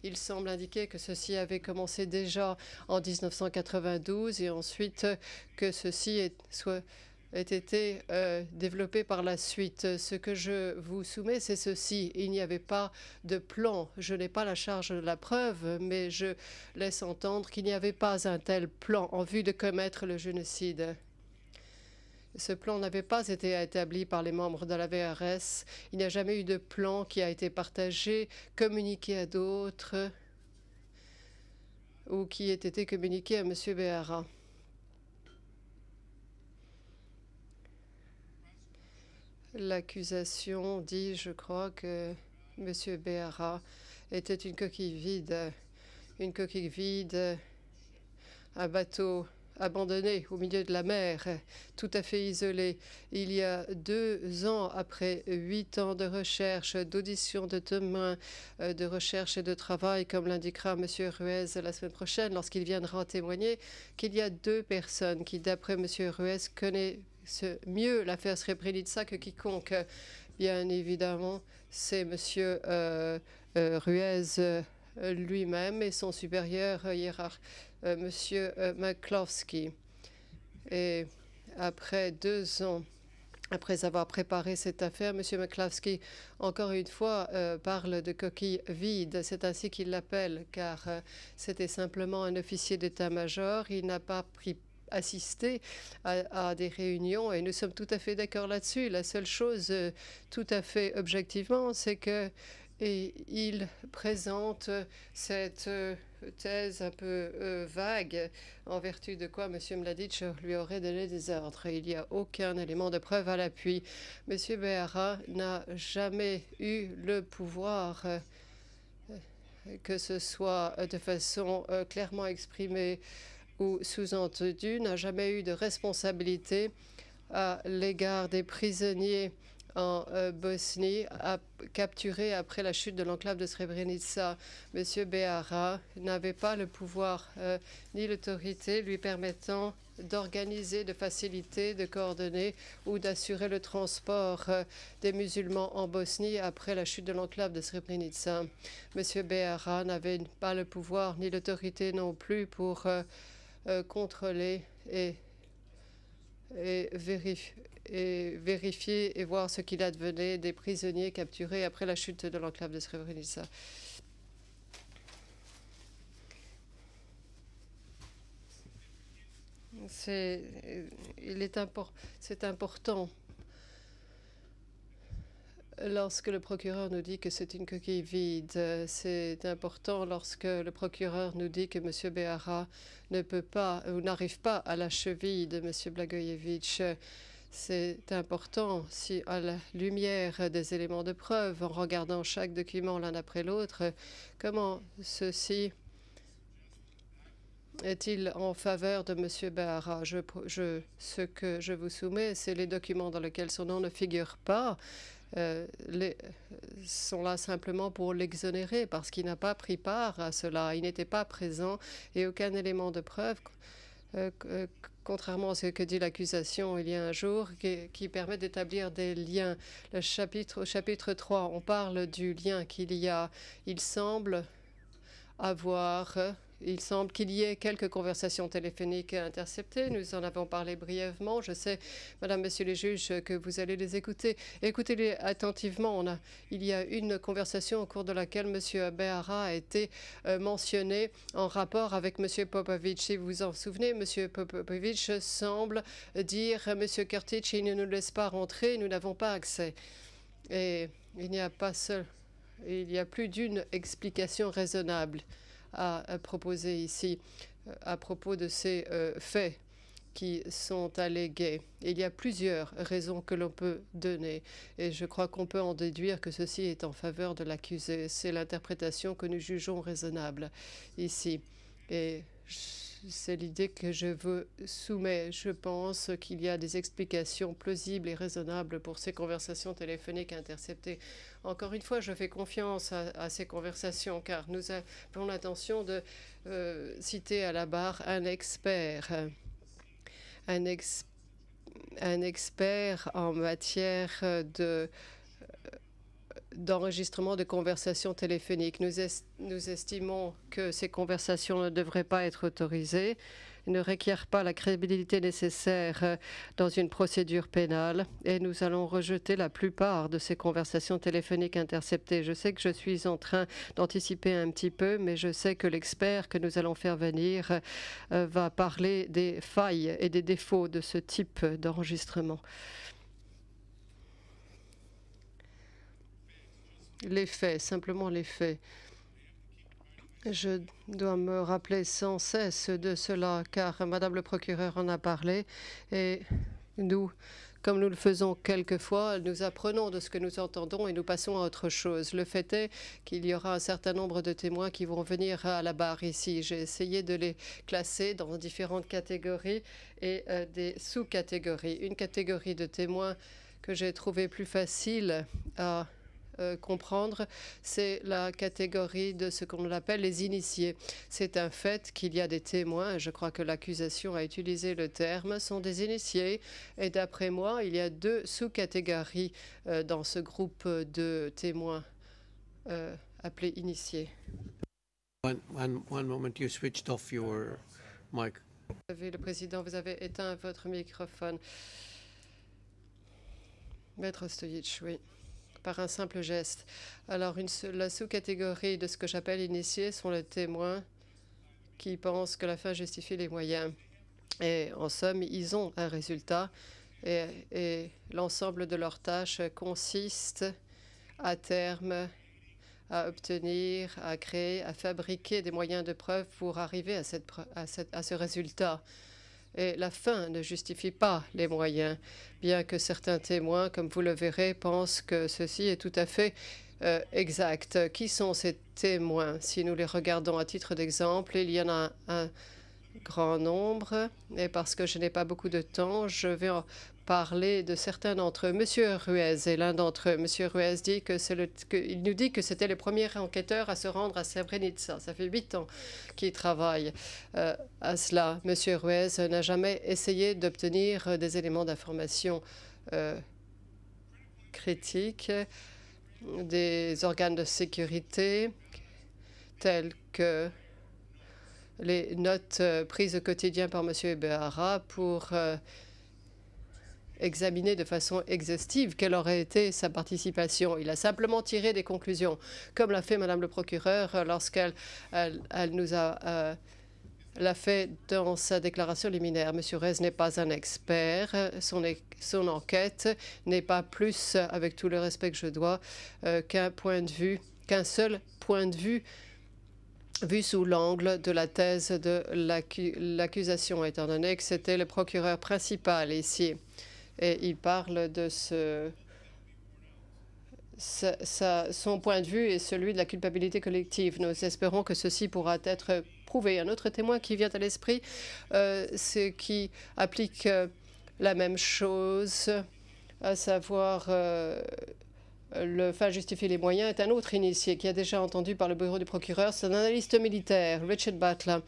S3: Il semble indiquer que ceci avait commencé déjà en 1992 et ensuite que ceci ait été développé par la suite. Ce que je vous soumets, c'est ceci. Il n'y avait pas de plan. Je n'ai pas la charge de la preuve, mais je laisse entendre qu'il n'y avait pas un tel plan en vue de commettre le génocide. Ce plan n'avait pas été établi par les membres de la VRS. Il n'y a jamais eu de plan qui a été partagé, communiqué à d'autres ou qui ait été communiqué à M. Beara. L'accusation dit, je crois, que M. Beara était une coquille vide, un bateau abandonné au milieu de la mer, tout à fait isolé. Il y a 2 ans, après 8 ans de recherche, d'audition de témoins, de recherche et de travail, comme l'indiquera M. Ruiz la semaine prochaine lorsqu'il viendra témoigner, qu'il y a 2 personnes qui, d'après M. Ruiz, connaissent mieux l'affaire Srebrenica que quiconque. Bien évidemment, c'est M. Ruiz lui-même et son supérieur hiérarchique, M. McCloskey. Et après 2 ans, après avoir préparé cette affaire, M. McCloskey, encore une fois, parle de coquille vide. C'est ainsi qu'il l'appelle, car c'était simplement un officier d'état-major. Il n'a pas assisté à des réunions et nous sommes tout à fait d'accord là-dessus. La seule chose, tout à fait objectivement, c'est que il présente cette thèse un peu vague, en vertu de quoi M. Mladic lui aurait donné des ordres. Il n'y a aucun élément de preuve à l'appui. M. Beara n'a jamais eu le pouvoir, que ce soit de façon clairement exprimée ou sous-entendu, n'a jamais eu de responsabilité à l'égard des prisonniers en Bosnie capturés après la chute de l'enclave de Srebrenica. M. Beara n'avait pas le pouvoir ni l'autorité lui permettant d'organiser, de faciliter, de coordonner ou d'assurer le transport des musulmans en Bosnie après la chute de l'enclave de Srebrenica. M. Beara n'avait pas le pouvoir ni l'autorité non plus pour contrôler et vérifier et voir ce qu'il advenait des prisonniers capturés après la chute de l'enclave de Srebrenica. C'est important lorsque le procureur nous dit que c'est une coquille vide. C'est important lorsque le procureur nous dit que M. Beara ne peut pas ou n'arrive pas à la cheville de M. Blagojevic. C'est important si, à la lumière des éléments de preuve, en regardant chaque document l'un après l'autre, comment ceci est-il en faveur de M. Beara? Ce que je vous soumets, c'est les documents dans lesquels son nom ne figure pas. Sont là simplement pour l'exonérer parce qu'il n'a pas pris part à cela. Il n'était pas présent et aucun élément de preuve, contrairement à ce que dit l'accusation il y a un jour, qui permet d'établir des liens. Au chapitre 3, on parle du lien qu'il y a. Il semble avoir il semble qu'il y ait quelques conversations téléphoniques interceptées. Nous en avons parlé brièvement. Je sais, Madame, Monsieur les juges, que vous allez les écouter. Écoutez-les attentivement. Il y a une conversation au cours de laquelle Monsieur Behara a été mentionné en rapport avec Monsieur Popovich. Si vous vous en souvenez, Monsieur Popovich semble dire Monsieur Kurtic, il ne nous laisse pas rentrer, nous n'avons pas accès. Et il n'y a plus d'une explication raisonnable à proposer ici à propos de ces faits qui sont allégués. Il y a plusieurs raisons que l'on peut donner et je crois qu'on peut en déduire que ceci est en faveur de l'accusé. C'est l'interprétation que nous jugeons raisonnable ici. Et c'est l'idée que je vous soumets. Je pense qu'il y a des explications plausibles et raisonnables pour ces conversations téléphoniques interceptées. Encore une fois, je fais confiance à ces conversations car nous avons l'intention de citer à la barre un expert. Un expert en matière d'enregistrement de conversations téléphoniques. Nous estimons que ces conversations ne devraient pas être autorisées, ne requièrent pas la crédibilité nécessaire dans une procédure pénale et nous allons rejeter la plupart de ces conversations téléphoniques interceptées. Je sais que je suis en train d'anticiper un petit peu, mais je sais que l'expert que nous allons faire venir va parler des failles et des défauts de ce type d'enregistrement. Les faits, simplement les faits. Je dois me rappeler sans cesse de cela, car Madame le procureur en a parlé, et nous, comme nous le faisons quelquefois, nous apprenons de ce que nous entendons et nous passons à autre chose. Le fait est qu'il y aura un certain nombre de témoins qui vont venir à la barre ici. J'ai essayé de les classer dans différentes catégories et des sous-catégories. Une catégorie de témoins que j'ai trouvé plus facile à comprendre, c'est la catégorie de ce qu'on appelle les initiés. C'est un fait qu'il y a des témoins, je crois que l'accusation a utilisé le terme, sont des initiés. Et d'après moi, il y a deux sous-catégories dans ce groupe de témoins appelés initiés.
S4: One moment, you switched off your mic.
S3: Le président, vous avez éteint votre microphone. Maître Stojic, oui. Par un simple geste. Alors, la sous-catégorie de ce que j'appelle initiés sont les témoins qui pensent que la fin justifie les moyens. Et en somme, ils ont un résultat et l'ensemble de leurs tâches consiste à terme à obtenir, à créer, à fabriquer des moyens de preuve pour arriver à ce résultat. Et la fin ne justifie pas les moyens, bien que certains témoins, comme vous le verrez, pensent que ceci est tout à fait exact. Qui sont ces témoins? Si nous les regardons à titre d'exemple, il y en a un grand nombre. Et parce que je n'ai pas beaucoup de temps, je vais en parler de certains d'entre eux. Monsieur Ruiz est l'un d'entre eux. Monsieur Ruiz dit il nous dit que c'était le premier enquêteur à se rendre à Srebrenica. Ça fait 8 ans qu'il travaille à cela. Monsieur Ruiz n'a jamais essayé d'obtenir des éléments d'information critiques des organes de sécurité tels que les notes prises au quotidien par Monsieur Behara pour examiner de façon exhaustive quelle aurait été sa participation. Il a simplement tiré des conclusions, comme l'a fait Madame le procureur lorsqu'elle nous a l'a fait dans sa déclaration liminaire. Monsieur Ruiz n'est pas un expert. Son enquête n'est pas plus, avec tout le respect que je dois, qu'un seul point de vue vu sous l'angle de la thèse de l'accusation, étant donné que c'était le procureur principal ici. Et il parle de son point de vue et celui de la culpabilité collective. Nous espérons que ceci pourra être prouvé. Un autre témoin qui vient à l'esprit, c'est qui applique la même chose, à savoir le fait justifier les moyens, est un autre initié qui a déjà entendu par le bureau du procureur. C'est un analyste militaire, Richard Butler.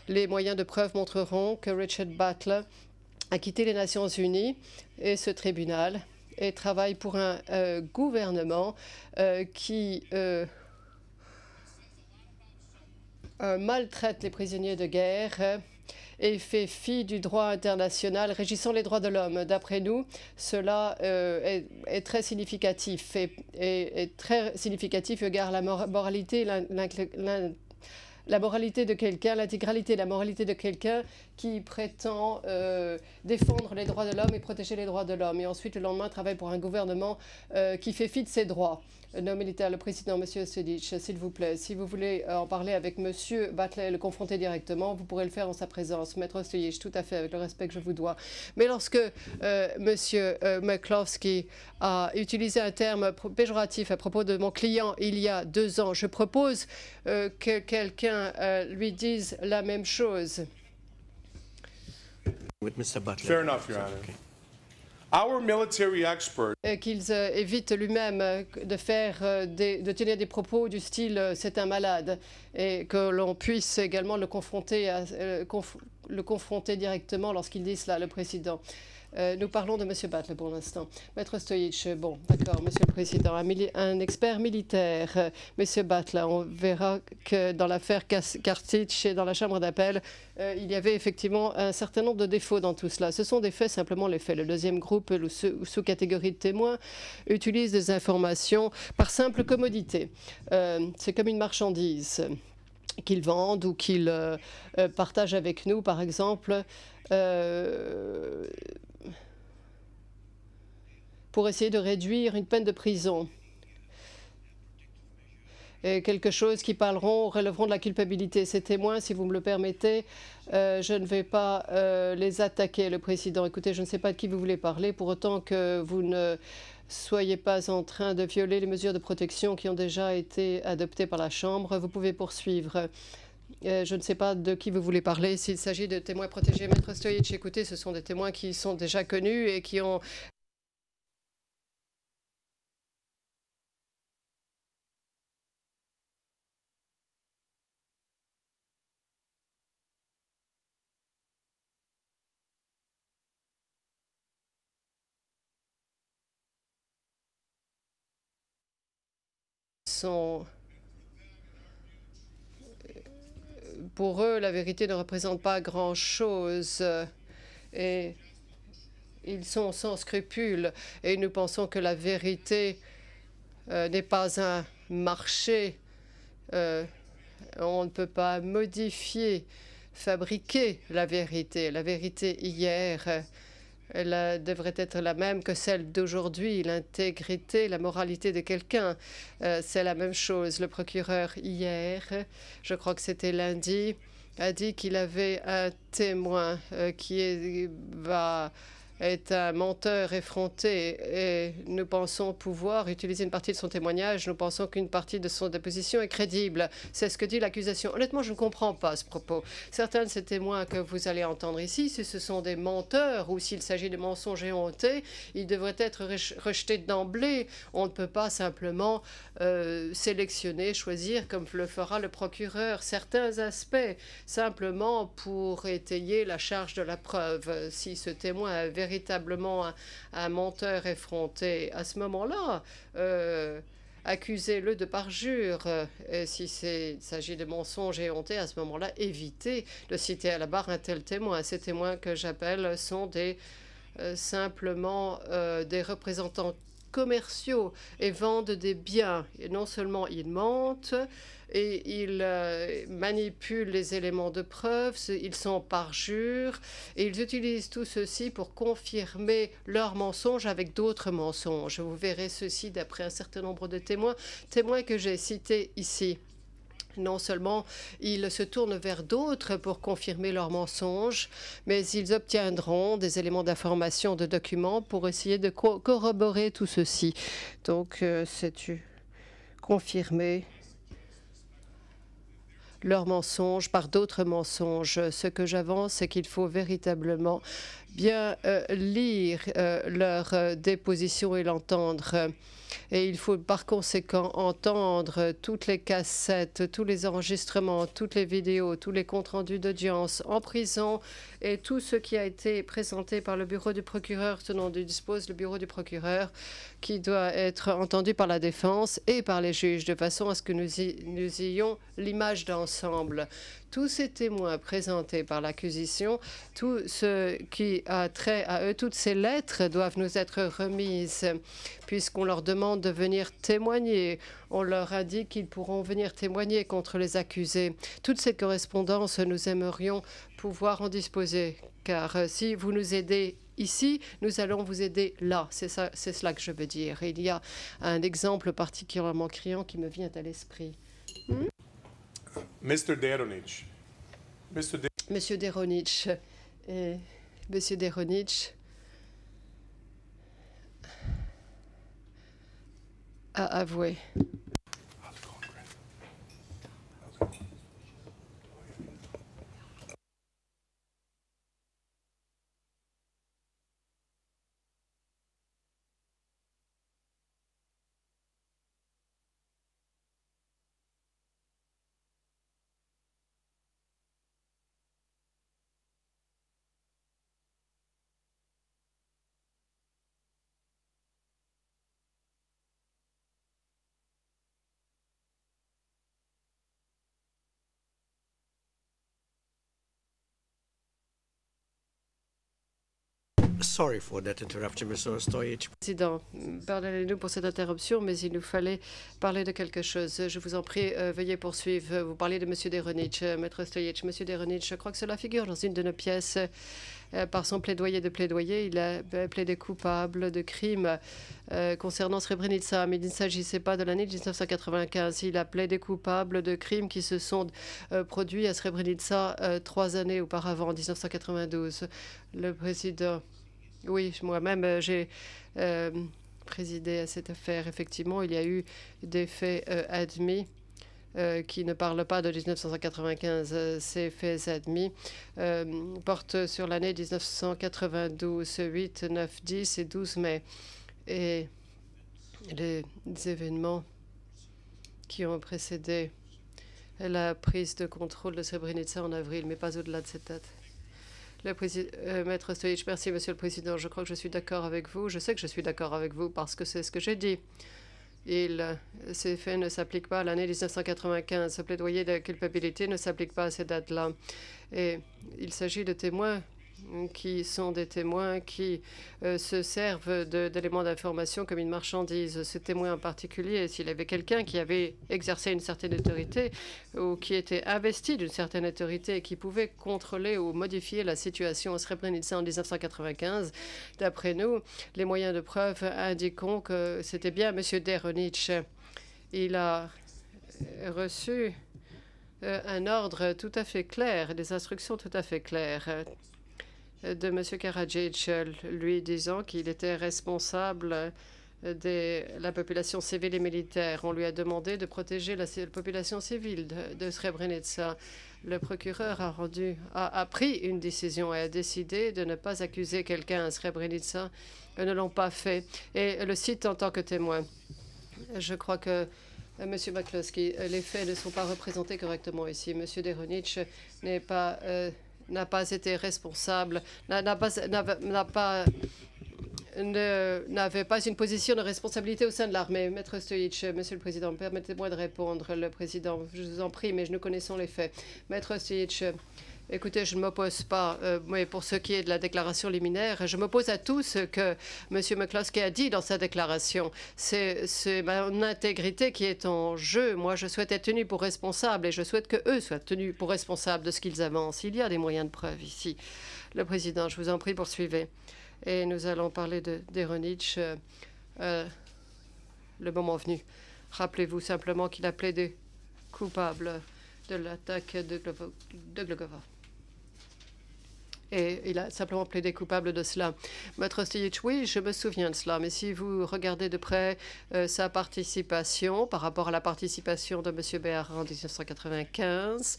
S3: Les moyens de preuve montreront que Richard Butler a quitté les Nations Unies et ce tribunal et travaille pour un gouvernement qui maltraite les prisonniers de guerre et fait fi du droit international régissant les droits de l'homme. D'après nous, cela est très significatif et très significatif égard à la moralité, la moralité de quelqu'un, l'intégralité de la moralité de quelqu'un qui prétend défendre les droits de l'homme et protéger les droits de l'homme. Et ensuite, le lendemain, travaille pour un gouvernement qui fait fi de ses droits. Nos militaires, le président, M. Sedic, s'il vous plaît, si vous voulez en parler avec M. Battle et le confronter directement, vous pourrez le faire en sa présence. Maître Stojic, tout à fait, avec le respect que je vous dois. Mais lorsque M. McCloskey a utilisé un terme péjoratif à propos de mon client il y a 2 ans, je propose que quelqu'un lui dise la même chose.
S4: With Mr. Butler.
S2: Fair enough, Your Honor.
S4: Okay.
S2: Our military expert
S3: Qu'ils évitent lui-même de tenir des propos du style c'est un malade et que l'on puisse également le confronter directement lorsqu'il dit cela, le président. Nous parlons de M. Battle pour l'instant. Maître Stojic, bon, d'accord, Monsieur le Président, un expert militaire, M. Battle, on verra que dans l'affaire Kartic et dans la Chambre d'appel, il y avait effectivement un certain nombre de défauts dans tout cela. Ce sont des faits, simplement les faits. Le deuxième groupe, ou sous-catégorie de témoins, utilise des informations par simple commodité. C'est comme une marchandise qu'ils vendent ou qu'ils partagent avec nous, par exemple, pour essayer de réduire une peine de prison. Et quelque chose qui relèveront de la culpabilité. Ces témoins, si vous me le permettez, je ne vais pas les attaquer, le Président. Écoutez, je ne sais pas de qui vous voulez parler, pour autant que vous ne soyez pas en train de violer les mesures de protection qui ont déjà été adoptées par la Chambre. Vous pouvez poursuivre. Je ne sais pas de qui vous voulez parler. S'il s'agit de témoins protégés, Maître Stojic, écoutez, ce sont des témoins qui sont déjà connus et qui ont pour eux, la vérité ne représente pas grand-chose et ils sont sans scrupules. Et nous pensons que la vérité n'est pas un marché. On ne peut pas modifier, fabriquer la vérité. La vérité hier, elle devrait être la même que celle d'aujourd'hui. L'intégrité, la moralité de quelqu'un, c'est la même chose. Le procureur hier, je crois que c'était lundi, a dit qu'il avait un témoin qui est un menteur effronté et nous pensons pouvoir utiliser une partie de son témoignage. Nous pensons qu'une partie de son déposition est crédible. C'est ce que dit l'accusation. Honnêtement, je ne comprends pas ce propos. Certains de ces témoins que vous allez entendre ici, si ce sont des menteurs ou s'il s'agit de mensonges éhontés, ils devraient être rejetés d'emblée. On ne peut pas simplement sélectionner, choisir, comme le fera le procureur, certains aspects, simplement pour étayer la charge de la preuve. Si ce témoin a véritablement un menteur effronté, à ce moment-là, accusez-le de parjure. Et si il s'agit de mensonges éhontés, à ce moment-là, évitez de citer à la barre un tel témoin. Ces témoins que j'appelle sont simplement des représentants commerciaux et vendent des biens. Et non seulement ils mentent, et ils manipulent les éléments de preuve, ils sont parjure, et ils utilisent tout ceci pour confirmer leurs mensonges avec d'autres mensonges. Vous verrez ceci d'après un certain nombre de témoins que j'ai cités ici. Non seulement ils se tournent vers d'autres pour confirmer leurs mensonges, mais ils obtiendront des éléments d'information, de documents pour essayer de corroborer tout ceci. Donc, c'est confirmer leurs mensonges par d'autres mensonges. Ce que j'avance, c'est qu'il faut véritablement bien lire leur déposition et l'entendre. Et il faut par conséquent entendre toutes les cassettes, tous les enregistrements, toutes les vidéos, tous les comptes rendus d'audience en prison et tout ce qui a été présenté par le bureau du procureur, ce dont dispose le bureau du procureur, qui doit être entendu par la défense et par les juges, de façon à ce que nous ayons l'image d'ensemble. Tous ces témoins présentés par l'accusation, tout ce qui a trait à eux, toutes ces lettres doivent nous être remises, puisqu'on leur demande de venir témoigner. On leur a dit qu'ils pourront venir témoigner contre les accusés. Toute cette correspondance, nous aimerions pouvoir en disposer, car si vous nous aidez ici, nous allons vous aider là. C'est cela que je veux dire. Il y a un exemple particulièrement criant qui me vient à l'esprit.
S2: Mr. Deronich.
S3: Monsieur Deronich. Et Monsieur Deronich a avoué.
S4: Sorry for that interruption, Mr. Stojic.
S3: Président, pardonnez-nous pour cette interruption, mais il nous fallait parler de quelque chose. Je vous en prie, veuillez poursuivre. Vous parlez de M. Deronich, Maître Stojic. M. Deronich, je crois que cela figure dans une de nos pièces. Par son plaidoyer, il a plaidé coupable de crimes concernant Srebrenica, mais il ne s'agissait pas de l'année 1995. Il a plaidé coupable de crimes qui se sont produits à Srebrenica 3 années auparavant, en 1992. Le président... Oui, moi-même, j'ai présidé à cette affaire. Effectivement, il y a eu des faits admis qui ne parlent pas de 1995. Ces faits admis portent sur l'année 1992, 8, 9, 10 et 12 mai. Et les événements qui ont précédé la prise de contrôle de Srebrenica en avril, mais pas au-delà de cette date. Maître Stojic, merci, Monsieur le Président. Je crois que je suis d'accord avec vous. Je sais que je suis d'accord avec vous parce que c'est ce que j'ai dit. Ces faits ne s'appliquent pas à l'année 1995. Ce plaidoyer de culpabilité ne s'applique pas à ces dates-là. Et il s'agit de témoins qui sont des témoins qui se servent d'éléments d'information comme une marchandise. Ce témoin en particulier, s'il y avait quelqu'un qui avait exercé une certaine autorité ou qui était investi d'une certaine autorité et qui pouvait contrôler ou modifier la situation à Srebrenica en 1995, d'après nous, les moyens de preuve indiquent que c'était bien M. Deronich. Il a reçu un ordre tout à fait clair, des instructions tout à fait claires de M. Karadzic, lui disant qu'il était responsable de la population civile et militaire. On lui a demandé de protéger la population civile de Srebrenica. Le procureur a pris une décision et a décidé de ne pas accuser quelqu'un à Srebrenica. Ils ne l'ont pas fait et le cite en tant que témoin. Je crois que M. McCloskey, les faits ne sont pas représentés correctement ici. M. Deronich n'a pas été responsable, n'avait pas une position de responsabilité au sein de l'armée. Maître Stojic, Monsieur le Président, permettez-moi de répondre. Le Président, je vous en prie, mais nous connaissons les faits. Maître Stojic, écoutez, je ne m'oppose pas, mais pour ce qui est de la déclaration liminaire, je m'oppose à tout ce que M. McCloskey a dit dans sa déclaration. C'est mon intégrité qui est en jeu. Moi, je souhaite être tenu pour responsable et je souhaite qu'eux soient tenus pour responsables de ce qu'ils avancent. Il y a des moyens de preuve ici. Le Président, je vous en prie, poursuivez. Et nous allons parler de Deronich le moment venu. Rappelez-vous simplement qu'il a plaidé coupable de l'attaque de Glogova. Et il a simplement plaidé coupable de cela. Maître Stojic, oui, je me souviens de cela, mais si vous regardez de près sa participation par rapport à la participation de M. Béhar en 1995,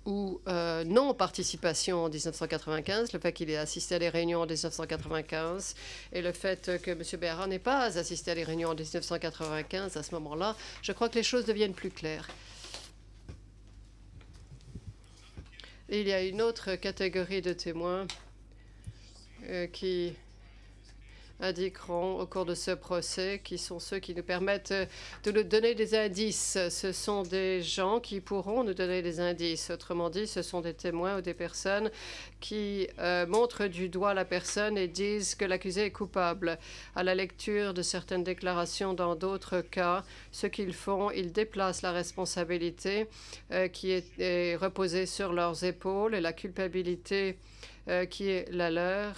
S3: ou non-participation en 1995, le fait qu'il ait assisté à des réunions en 1995 et le fait que M. Béara n'ait pas assisté à des réunions en 1995, à ce moment-là, je crois que les choses deviennent plus claires. Il y a une autre catégorie de témoins qui indiqueront au cours de ce procès, qui sont ceux qui nous permettent de nous donner des indices. Ce sont des gens qui pourront nous donner des indices. Autrement dit, ce sont des témoins ou des personnes qui montrent du doigt la personne et disent que l'accusé est coupable. À la lecture de certaines déclarations dans d'autres cas, ce qu'ils font, ils déplacent la responsabilité qui est reposée sur leurs épaules et la culpabilité qui est la leur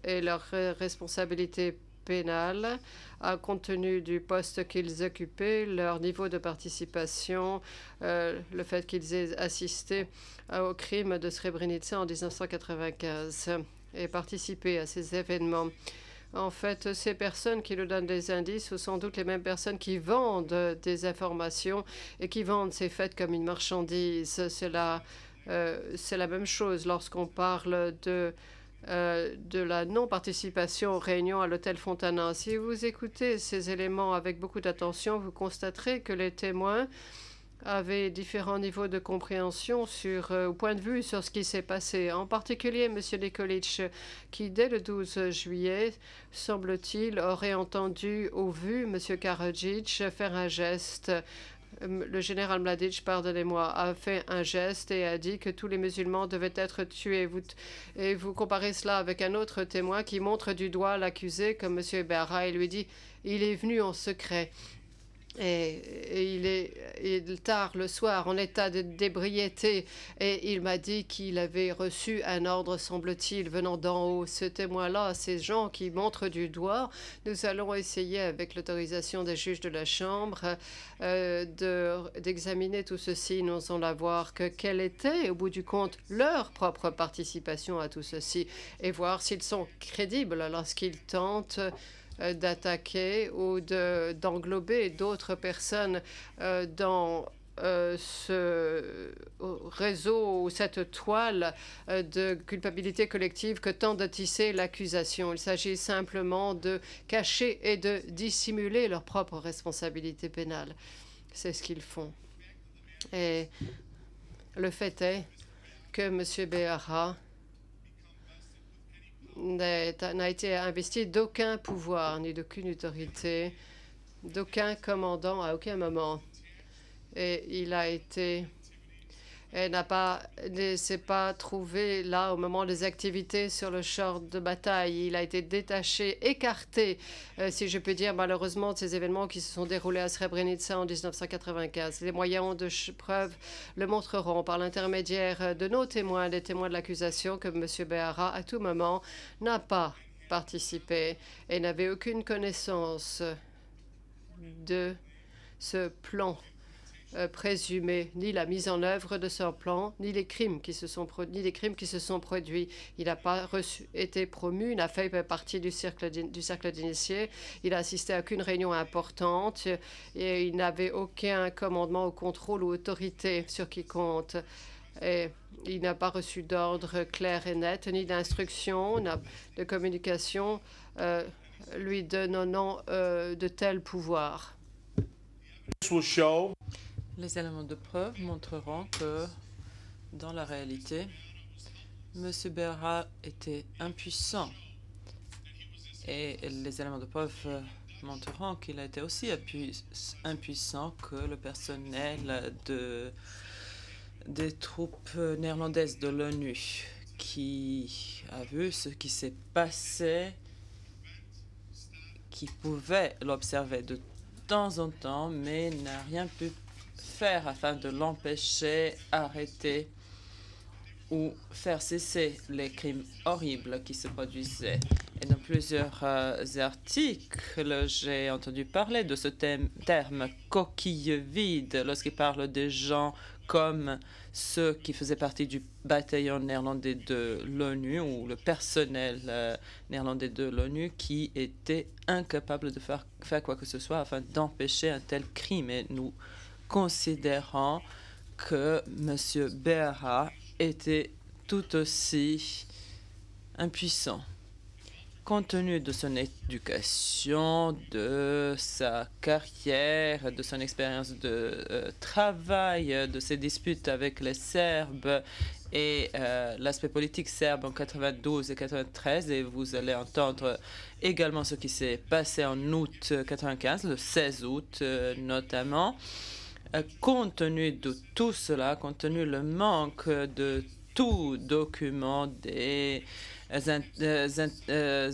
S3: et leur responsabilité pénale, compte tenu du poste qu'ils occupaient, leur niveau de participation, le fait qu'ils aient assisté au crime de Srebrenica en 1995 et participé à ces événements. En fait, ces personnes qui nous donnent des indices sont sans doute les mêmes personnes qui vendent des informations et qui vendent ces faits comme une marchandise. C'est la même chose lorsqu'on parle de la non-participation aux réunions à l'hôtel Fontana. Si vous écoutez ces éléments avec beaucoup d'attention, vous constaterez que les témoins avaient différents niveaux de compréhension au point de vue sur ce qui s'est passé. En particulier, M. Nikolic, qui dès le 12 juillet, semble-t-il, aurait entendu ou vu M. Karadzic faire un geste. Le général Mladic, pardonnez-moi, a fait un geste et a dit que tous les musulmans devaient être tués. Et vous comparez cela avec un autre témoin qui montre du doigt l'accusé, comme M. Béara, et lui dit « il est venu en secret ». Et il est tard le soir, en état d'ébriété, et il m'a dit qu'il avait reçu un ordre, semble-t-il, venant d'en haut. Ce témoin-là, ces gens qui montrent du doigt, nous allons essayer, avec l'autorisation des juges de la Chambre, d'examiner tout ceci. Nous allons voir quelle était, au bout du compte, leur propre participation à tout ceci, et voir s'ils sont crédibles lorsqu'ils tentent d'attaquer ou d'englober d'autres personnes dans ce réseau ou cette toile de culpabilité collective que tente de tisser l'accusation. Il s'agit simplement de cacher et de dissimuler leur propre responsabilité pénale. C'est ce qu'ils font. Et le fait est que M. Béara n'a été investi d'aucun pouvoir, ni d'aucune autorité, d'aucun commandant à aucun moment. Et il a été... ne s'est pas trouvé là au moment des activités sur le champ de bataille. Il a été détaché, écarté, si je peux dire, malheureusement, de ces événements qui se sont déroulés à Srebrenica en 1995. Les moyens de preuve le montreront par l'intermédiaire de nos témoins, des témoins de l'accusation, que M. Béara, à tout moment, n'a pas participé et n'avait aucune connaissance de ce plan présumé, ni la mise en œuvre de ce plan, ni les crimes qui se sont produits. Il n'a pas été promu, il n'a fait partie du cercle d'initiés. Il n'a assisté à aucune réunion importante et il n'avait aucun commandement ou contrôle ou autorité sur quiconque. Et il n'a pas reçu d'ordre clair et net, ni d'instruction, de communication lui donnant de tels pouvoirs.
S2: This will show
S5: Les éléments de preuve montreront que, dans la réalité, M. Béara était impuissant. Et les éléments de preuve montreront qu'il a été aussi impuissant que le personnel des troupes néerlandaises de l'ONU, qui a vu ce qui s'est passé, qui pouvait l'observer de temps en temps, mais n'a rien pu faire afin de l'empêcher, arrêter ou faire cesser les crimes horribles qui se produisaient. Et dans plusieurs articles, j'ai entendu parler de ce terme coquille vide lorsqu'il parle des gens comme ceux qui faisaient partie du bataillon néerlandais de l'ONU ou le personnel néerlandais de l'ONU qui étaient incapables de faire quoi que ce soit afin d'empêcher un tel crime. Et nous considérons que M. Béara était tout aussi impuissant. Compte tenu de son éducation, de sa carrière, de son expérience de travail, de ses disputes avec les Serbes et l'aspect politique serbe en 92 et 93, et vous allez entendre également ce qui s'est passé en août 95, le 16 août notamment. Compte tenu de tout cela, compte tenu le manque de tout document des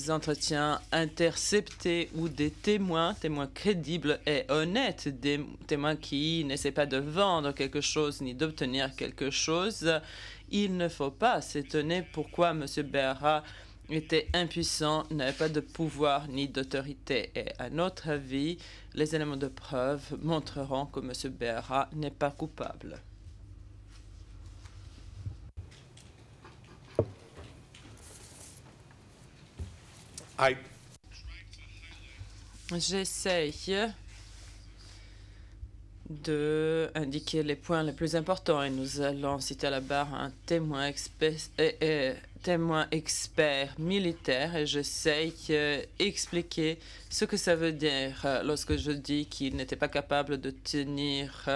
S5: entretiens interceptés ou des témoins crédibles et honnêtes, des témoins qui n'essaient pas de vendre quelque chose ni d'obtenir quelque chose, il ne faut pas s'étonner pourquoi M. Béara était impuissant, n'avait pas de pouvoir ni d'autorité. Et à notre avis, les éléments de preuve montreront que M. Béara n'est pas coupable. J'essaye d'indiquer les points les plus importants et nous allons citer à la barre un témoin expert militaire et j'essaye d'expliquer ce que ça veut dire lorsque je dis qu'il n'était pas capable de tenir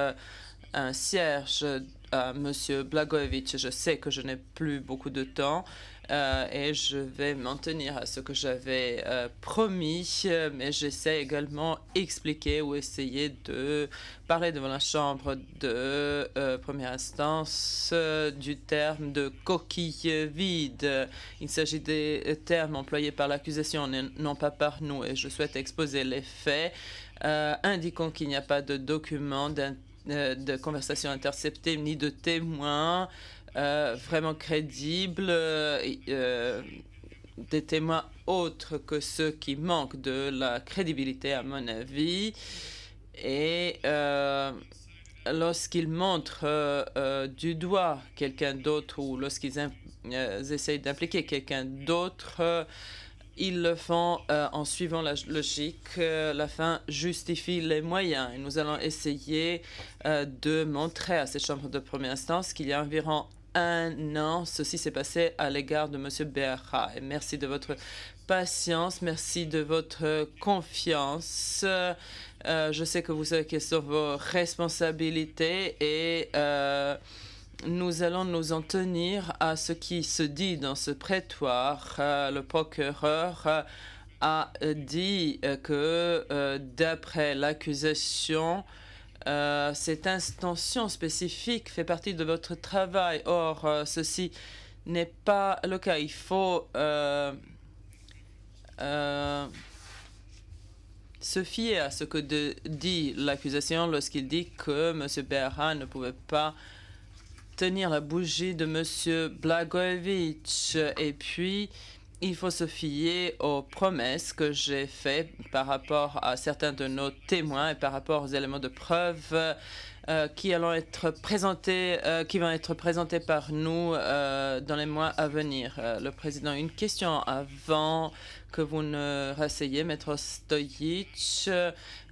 S5: un cierge à M. Blagojevic. Je sais que je n'ai plus beaucoup de temps et je vais m'en tenir à ce que j'avais promis, mais j'essaie également d'expliquer ou essayer de parler devant la chambre de première instance du terme de coquille vide. Il s'agit des termes employés par l'accusation, non pas par nous, et je souhaite exposer les faits indiquant qu'il n'y a pas de documents de conversation interceptée ni de témoins vraiment crédibles, des témoins autres que ceux qui manquent de la crédibilité à mon avis. Et lorsqu'ils montrent du doigt quelqu'un d'autre ou lorsqu'ils essayent d'impliquer quelqu'un d'autre, ils le font en suivant la logique. La fin justifie les moyens. Et nous allons essayer de montrer à cette chambre de première instance qu'il y a environ un an, ceci s'est passé à l'égard de M. Béara. Et merci de votre patience, merci de votre confiance. Je sais que vous savez quelles sont vos responsabilités et nous allons nous en tenir à ce qui se dit dans ce prétoire. Le procureur a dit que d'après l'accusation, cette intention spécifique fait partie de votre travail. Or, ceci n'est pas le cas. Il faut se fier à ce que dit l'accusation lorsqu'il dit que M. Béara ne pouvait pas tenir la bougie de M. Blagojevic. Et puis, il faut se fier aux promesses que j'ai faites par rapport à certains de nos témoins et par rapport aux éléments de preuve qui vont être présentés par nous dans les mois à venir. Le Président, une question avant que vous ne rasseyez, Maître Stojic.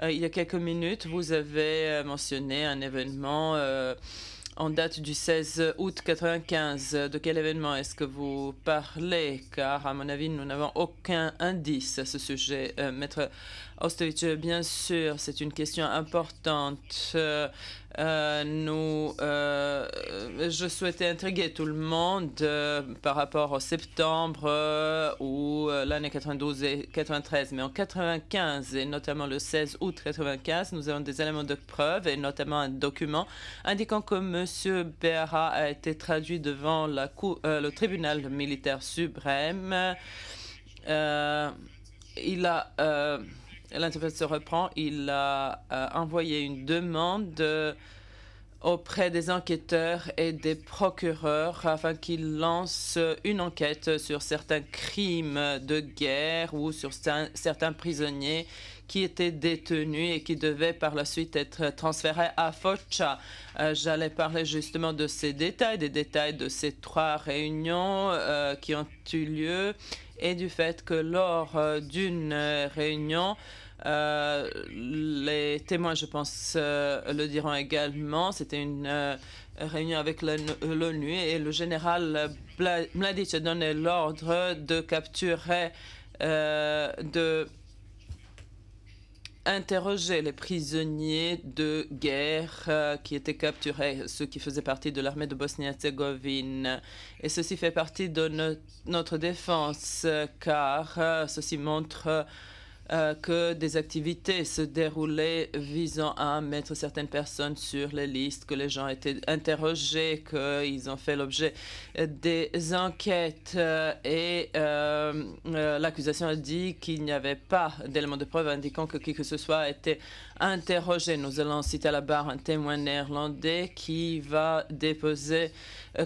S5: Il y a quelques minutes, vous avez mentionné un événement en date du 16 août 95. De quel événement est-ce que vous parlez? Car, à mon avis, nous n'avons aucun indice à ce sujet. Maître Ostojic, bien sûr, c'est une question importante. Je souhaitais intriguer tout le monde par rapport au septembre ou l'année 92 et 93. Mais en 95 et notamment le 16 août 95, nous avons des éléments de preuve et notamment un document indiquant que M. Béara a été traduit devant le tribunal militaire suprême. L'interprète se reprend. Il a envoyé une demande auprès des enquêteurs et des procureurs afin qu'ils lancent une enquête sur certains crimes de guerre ou sur certains prisonniers qui étaient détenus et qui devaient par la suite être transférés à Foča. J'allais parler justement de ces détails, des détails de ces 3 réunions qui ont eu lieu et du fait que lors d'une réunion, Les témoins, je pense, le diront également. C'était une réunion avec l'ONU et le général Mladic a donné l'ordre de capturer, de interroger les prisonniers de guerre qui étaient capturés, ceux qui faisaient partie de l'armée de Bosnie-Herzégovine. Et ceci fait partie de notre défense, car ceci montre que des activités se déroulaient visant à mettre certaines personnes sur les listes, que les gens étaient interrogés, qu'ils ont fait l'objet des enquêtes et l'accusation a dit qu'il n'y avait pas d'éléments de preuve indiquant que qui que ce soit a été interrogé. Nous allons citer à la barre un témoin néerlandais qui va déposer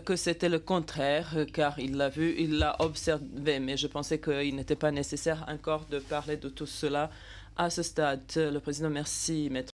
S5: que c'était le contraire, car il l'a vu, il l'a observé. Mais je pensais qu'il n'était pas nécessaire encore de parler de tout cela à ce stade. Le président, merci, maître.